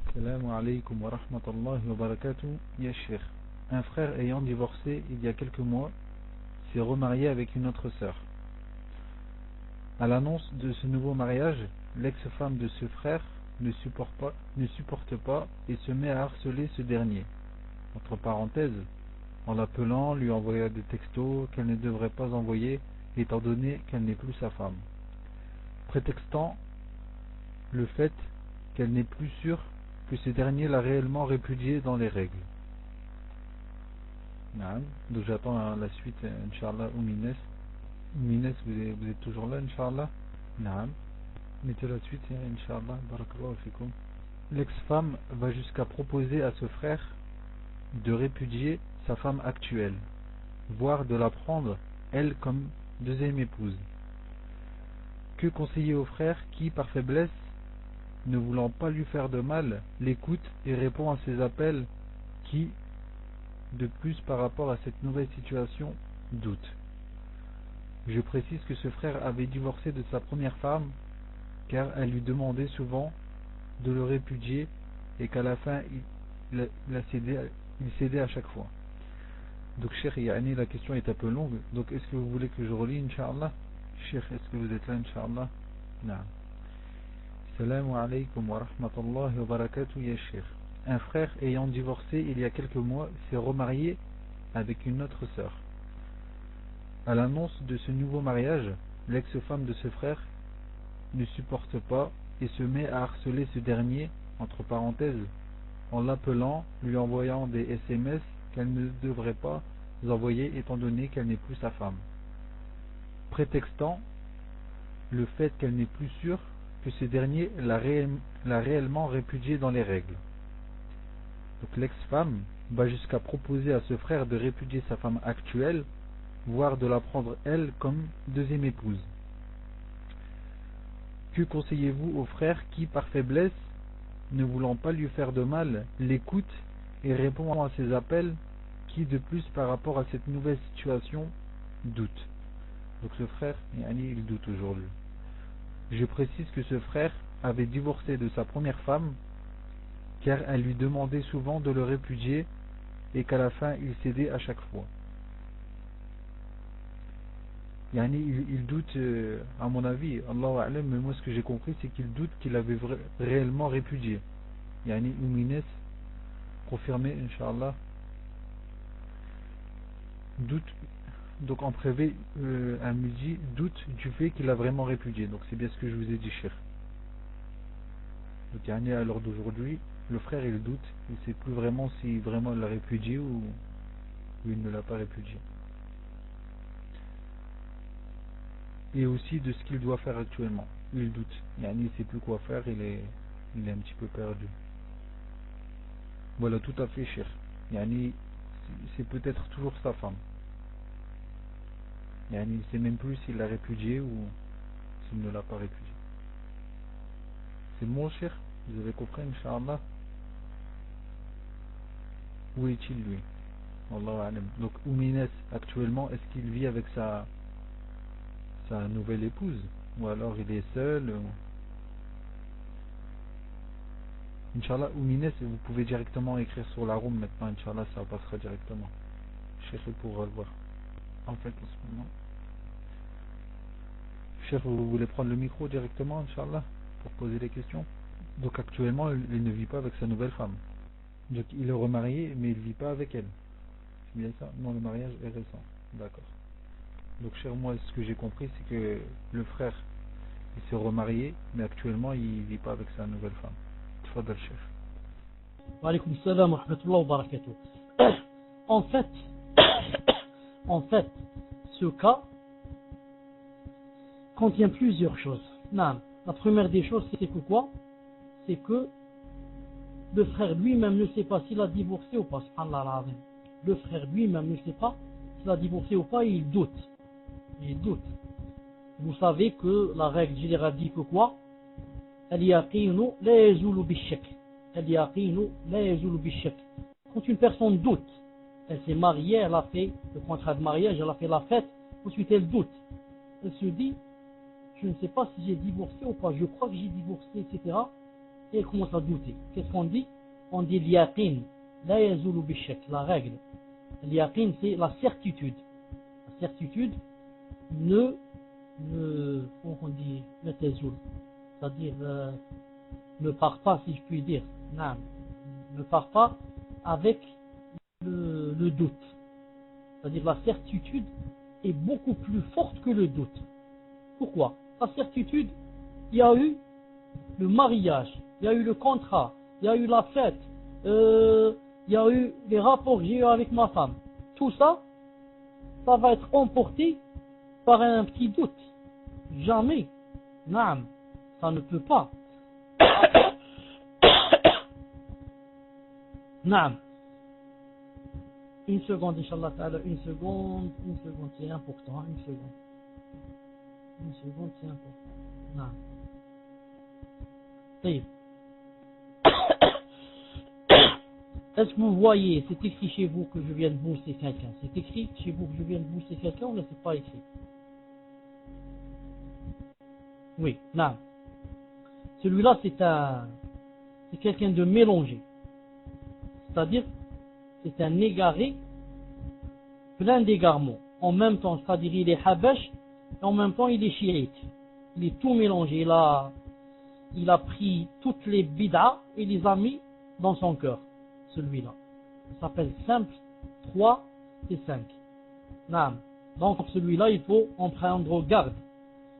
Assalamu alaikum wa rahmatullahi wa barakatuh, ya Cheikh. Un frère ayant divorcé il y a quelques mois s'est remarié avec une autre sœur. À l'annonce de ce nouveau mariage, l'ex-femme de ce frère ne supporte pas et se met à harceler ce dernier, entre parenthèses, en l'appelant, lui envoyant des textos qu'elle ne devrait pas envoyer étant donné qu'elle n'est plus sa femme, prétextant le fait qu'elle n'est plus sûre que ce dernier l'a réellement répudiée dans les règles. Donc j'attends la suite, Inch'Allah, Oumines. Oumines, vous êtes toujours là, Inch'Allah? Naam. Mettez la suite, Inch'Allah. Barakallahu fikoum. L'ex-femme va jusqu'à proposer à ce frère de répudier sa femme actuelle, voire de la prendre, elle, comme deuxième épouse. Que conseiller au frère qui, par faiblesse, ne voulant pas lui faire de mal, l'écoute et répond à ses appels qui, de plus par rapport à cette nouvelle situation, doute. Je précise que ce frère avait divorcé de sa première femme car elle lui demandait souvent de le répudier et qu'à la fin il cédait à chaque fois. Donc Cheikh Yani, la question est un peu longue, donc est-ce que vous voulez que je relis, Inch'Allah? Cheikh, est-ce que vous êtes là, Inch'Allah? Non. Assalamu alaikum wa rahmatullahi wa barakatuh, ya Cheikh. Un frère ayant divorcé il y a quelques mois s'est remarié avec une autre sœur. À l'annonce de ce nouveau mariage, l'ex-femme de ce frère ne supporte pas et se met à harceler ce dernier, entre parenthèses, en l'appelant, lui envoyant des SMS qu'elle ne devrait pas envoyer étant donné qu'elle n'est plus sa femme, prétextant le fait qu'elle n'est plus sûre que ce dernier l'a réellement répudiée dans les règles. Donc l'ex-femme va jusqu'à proposer à ce frère de répudier sa femme actuelle, voire de la prendre elle comme deuxième épouse. Que conseillez-vous au frère qui, par faiblesse, ne voulant pas lui faire de mal, l'écoute et répond à ses appels qui, de plus par rapport à cette nouvelle situation, doute? Donc le frère, il doute aujourd'hui. Je précise que ce frère avait divorcé de sa première femme car elle lui demandait souvent de le répudier et qu'à la fin il cédait à chaque fois. Il doute, à mon avis, Allahu A'lam, mais moi ce que j'ai compris c'est qu'il doute qu'il avait réellement répudié. Oumines, confirmé, Inch'Allah. Doute, donc en privé, un midi, doute du fait qu'il a vraiment répudié. Donc c'est bien ce que je vous ai dit, cher. Donc à l'heure d'aujourd'hui, le frère il doute, il ne sait plus vraiment si vraiment il l'a répudié ou il ne l'a pas répudié. Et aussi de ce qu'il doit faire actuellement. Il doute. Il ne sait plus quoi faire, il est un petit peu perdu. Voilà, tout à fait, cher. C'est peut-être toujours sa femme. Il ne sait même plus s'il l'a répudié ou s'il ne l'a pas répudié. C'est bon, cher? Vous avez compris, Inch'Allah? Où est-il, lui? Wallahu a'lam. Donc, Oumines, actuellement, est-ce qu'il vit avec sa nouvelle épouse? Ou alors il est seul? Inch'Allah, Oumines, vous pouvez directement écrire sur la room maintenant, Inch'Allah, ça passera directement. Cheikh pourra le voir. En fait, en ce moment. Cheikh, vous voulez prendre le micro directement, Inch'Allah, pour poser des questions? Donc actuellement, il ne vit pas avec sa nouvelle femme. Donc il est remarié, mais il ne vit pas avec elle. C'est bien ça? Non, le mariage est récent. D'accord. Donc cher, moi, ce que j'ai compris, c'est que le frère, il s'est remarié, mais actuellement, il ne vit pas avec sa nouvelle femme. Tfadal, Cheikh. Wa alaykoum salam wa rahmatullahi wa barakatuh. En fait, ce cas contient plusieurs choses. Non. La première des choses, c'est que quoi? C'est que le frère lui-même ne sait pas s'il a divorcé ou pas. Le frère lui-même ne sait pas s'il a divorcé ou pas et il doute. Il doute. Vous savez que la règle générale dit que quoi? Al-yaqinu la yazulu bi-shak. Al-yaqinu la yazulu bi-shak. Quand une personne doute Elle s'est mariée, elle a fait le contrat de mariage, elle a fait la fête, ensuite elle doute. Elle se dit, je ne sais pas si j'ai divorcé ou pas, je crois que j'ai divorcé, etc. Et elle commence à douter. Qu'est-ce qu'on dit? On dit l'yaqin, la yazulu bishak, la règle. L'yaqin, c'est la certitude. La certitude comment on dit, ne tazoul, c'est-à-dire ne part pas, si je puis dire. Non, ne part pas avec le doute. C'est-à-dire la certitude est beaucoup plus forte que le doute. Pourquoi? La certitude, il y a eu le mariage, il y a eu le contrat, il y a eu la fête, il y a eu les rapports que j'ai eu avec ma femme. Tout ça, ça va être emporté par un petit doute. Jamais. Non, ça ne peut pas. Non. Une seconde, Inch'Allah ta'ala, une seconde, c'est important, une seconde. Une seconde, c'est important. Non. طيب. Est-ce que vous voyez, c'est écrit chez vous que je viens de bousser quelqu'un? C'est écrit chez vous que je viens de bousser quelqu'un ou là c'est pas écrit? Oui, non. Celui-là c'est quelqu'un de mélangé. C'est-à-dire, c'est un égaré, plein d'égarements. En même temps, c'est-à-dire il est habash, et en même temps il est chiite. Il est tout mélangé. Il a pris toutes les bid'as et les a mis dans son cœur. Celui-là. Il s'appelle simple 3 et 5. Naam. Donc celui-là, il faut en prendre garde.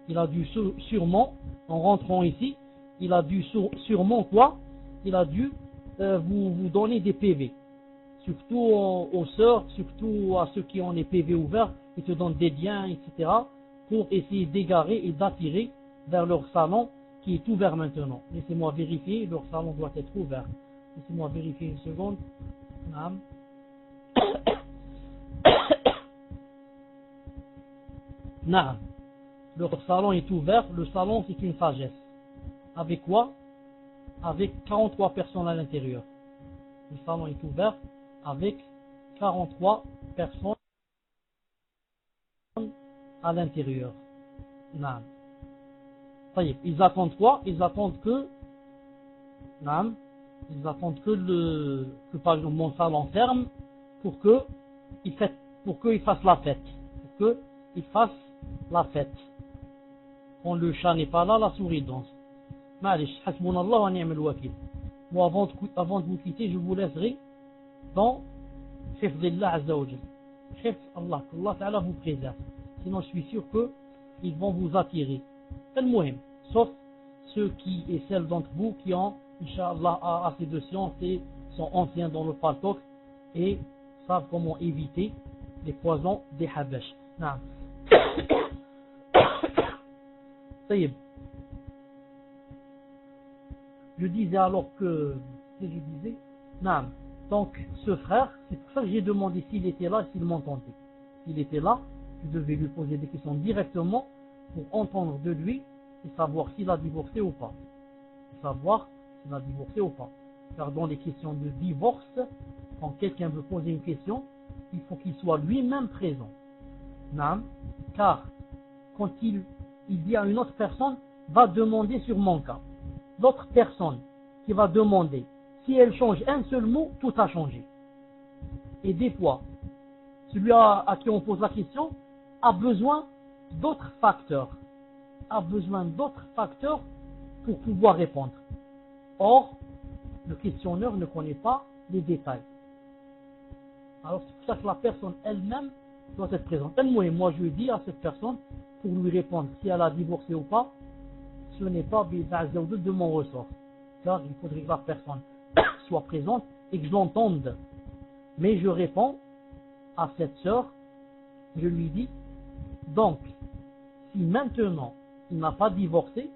Il a dû sûrement, en rentrant ici, il a dû sûrement quoi? Il a dû vous donner des PV. Surtout aux sœurs, surtout à ceux qui ont les PV ouverts, ils te donnent des liens, etc. pour essayer d'égarer et d'attirer vers leur salon qui est ouvert maintenant. Laissez-moi vérifier, leur salon doit être ouvert. Laissez-moi vérifier une seconde. Naam. Naam. Leur salon est ouvert. Le salon, c'est une sagesse. Avec quoi? Avec 43 personnes à l'intérieur. Le salon est ouvert avec 43 personnes à l'intérieur. Naam. Ils attendent quoi? Ils attendent que Naam. Ils attendent que par exemple mon salon ferme pour qu'ils fassent la fête. Pour qu'ils fassent la fête. Quand le chat n'est pas là, la souris danse. Malish, hasbunallah wa ni'mal wakil. Moi, avant de vous quitter, je vous laisserai dans Hifdillah Azza wa Jal. Hifd Allah, qu'Allah Ta'ala vous préserve. Sinon, je suis sûr qu'ils vont vous attirer. C'est le muhim. Sauf ceux qui et celles d'entre vous qui ont, Inch'Allah, assez de science et sont anciens dans le paltok et savent comment éviter les poisons des habash. Naam. Taïb. Je disais alors que, je disais, Naam. Donc, ce frère, c'est pour ça que j'ai demandé s'il était là et s'il m'entendait. S'il était là, je devais lui poser des questions directement pour entendre de lui et savoir s'il a divorcé ou pas. Savoir s'il a divorcé ou pas. Car dans les questions de divorce, quand quelqu'un veut poser une question, il faut qu'il soit lui-même présent. Naam. Car, quand il dit à une autre personne, va demander sur mon cas. L'autre personne qui va demander, si elle change un seul mot, tout a changé. Et des fois, celui à qui on pose la question a besoin d'autres facteurs. Pour pouvoir répondre. Or, le questionneur ne connaît pas les détails. Alors c'est pour ça que la personne elle-même doit être présente. Moi je lui dis à cette personne, pour lui répondre si elle a divorcé ou pas, ce n'est pas de mon ressort. Car il faudrait que la personne soit présente et que je l'entende. Mais je réponds à cette sœur, je lui dis, donc, si maintenant il n'a pas divorcé,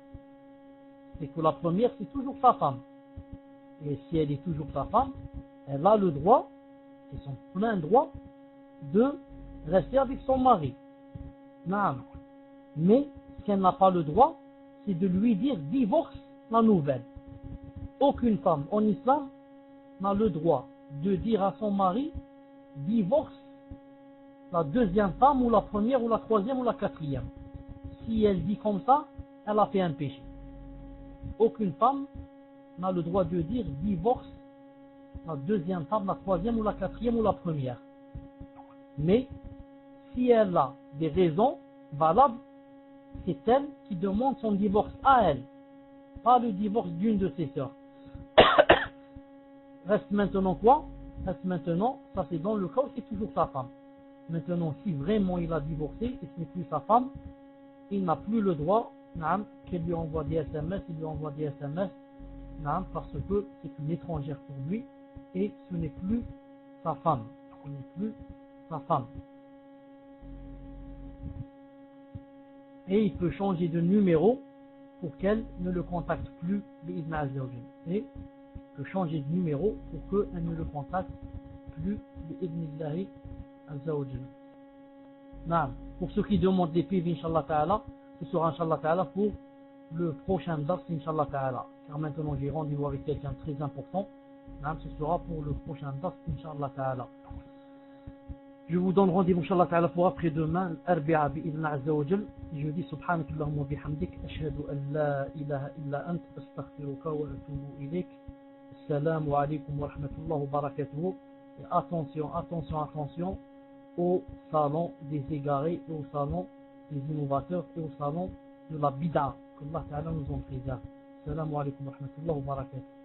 c'est que la première c'est toujours sa femme. Et si elle est toujours sa femme, elle a le droit, c'est son plein droit, de rester avec son mari. Naam. Mais ce qu'elle n'a pas le droit, c'est de lui dire divorce la nouvelle. Aucune femme en islam n'a le droit de dire à son mari divorce la deuxième femme ou la première ou la troisième ou la quatrième. Si elle dit comme ça, elle a fait un péché. Aucune femme n'a le droit de dire divorce la deuxième femme, la troisième ou la quatrième ou la première. Mais si elle a des raisons valables, c'est elle qui demande son divorce à elle, pas le divorce d'une de ses sœurs. Reste maintenant quoi? Reste maintenant, ça c'est dans le cas où c'est toujours sa femme. Maintenant, si vraiment il a divorcé et ce n'est plus sa femme, il n'a plus le droit qu'elle lui envoie des SMS, il lui envoie des SMS, parce que c'est une étrangère pour lui et ce n'est plus sa femme. Ce n'est plus sa femme. Et il peut changer de numéro pour qu'elle ne le contacte plus, bi'idhn azza wa jalla. Et il peut changer de numéro pour qu'elle ne le contacte plus, bi'idhnillahi azza wa jalla. Pour ceux qui demandent des PV, Inch'Allah Ta'ala, ce sera Inch'Allah Ta'ala pour le prochain dars, Inch'Allah Ta'ala. Car maintenant j'ai rendez-vous avec quelqu'un de très important. Ce sera pour le prochain dars, Inch'Allah Ta'ala. Je vous donne rendez-vous, Inch'Allah Ta'ala, pour après-demain, Arbi'a bi'idhn azza wa jalla. Je dis subhanakallahumma bihamdik, ashhadu an la ilaha illa ant, astaghfiruka wa atubu ilayk. Assalamu alaykum wa rahmatullahi wa barakatuh. Et attention, attention, attention au salon des égarés, et au salon des innovateurs, et au salon de la bid'a. Que Allah Ta'ala nous en préserve. Assalamu alaykum wa rahmatullahi wa barakatuh.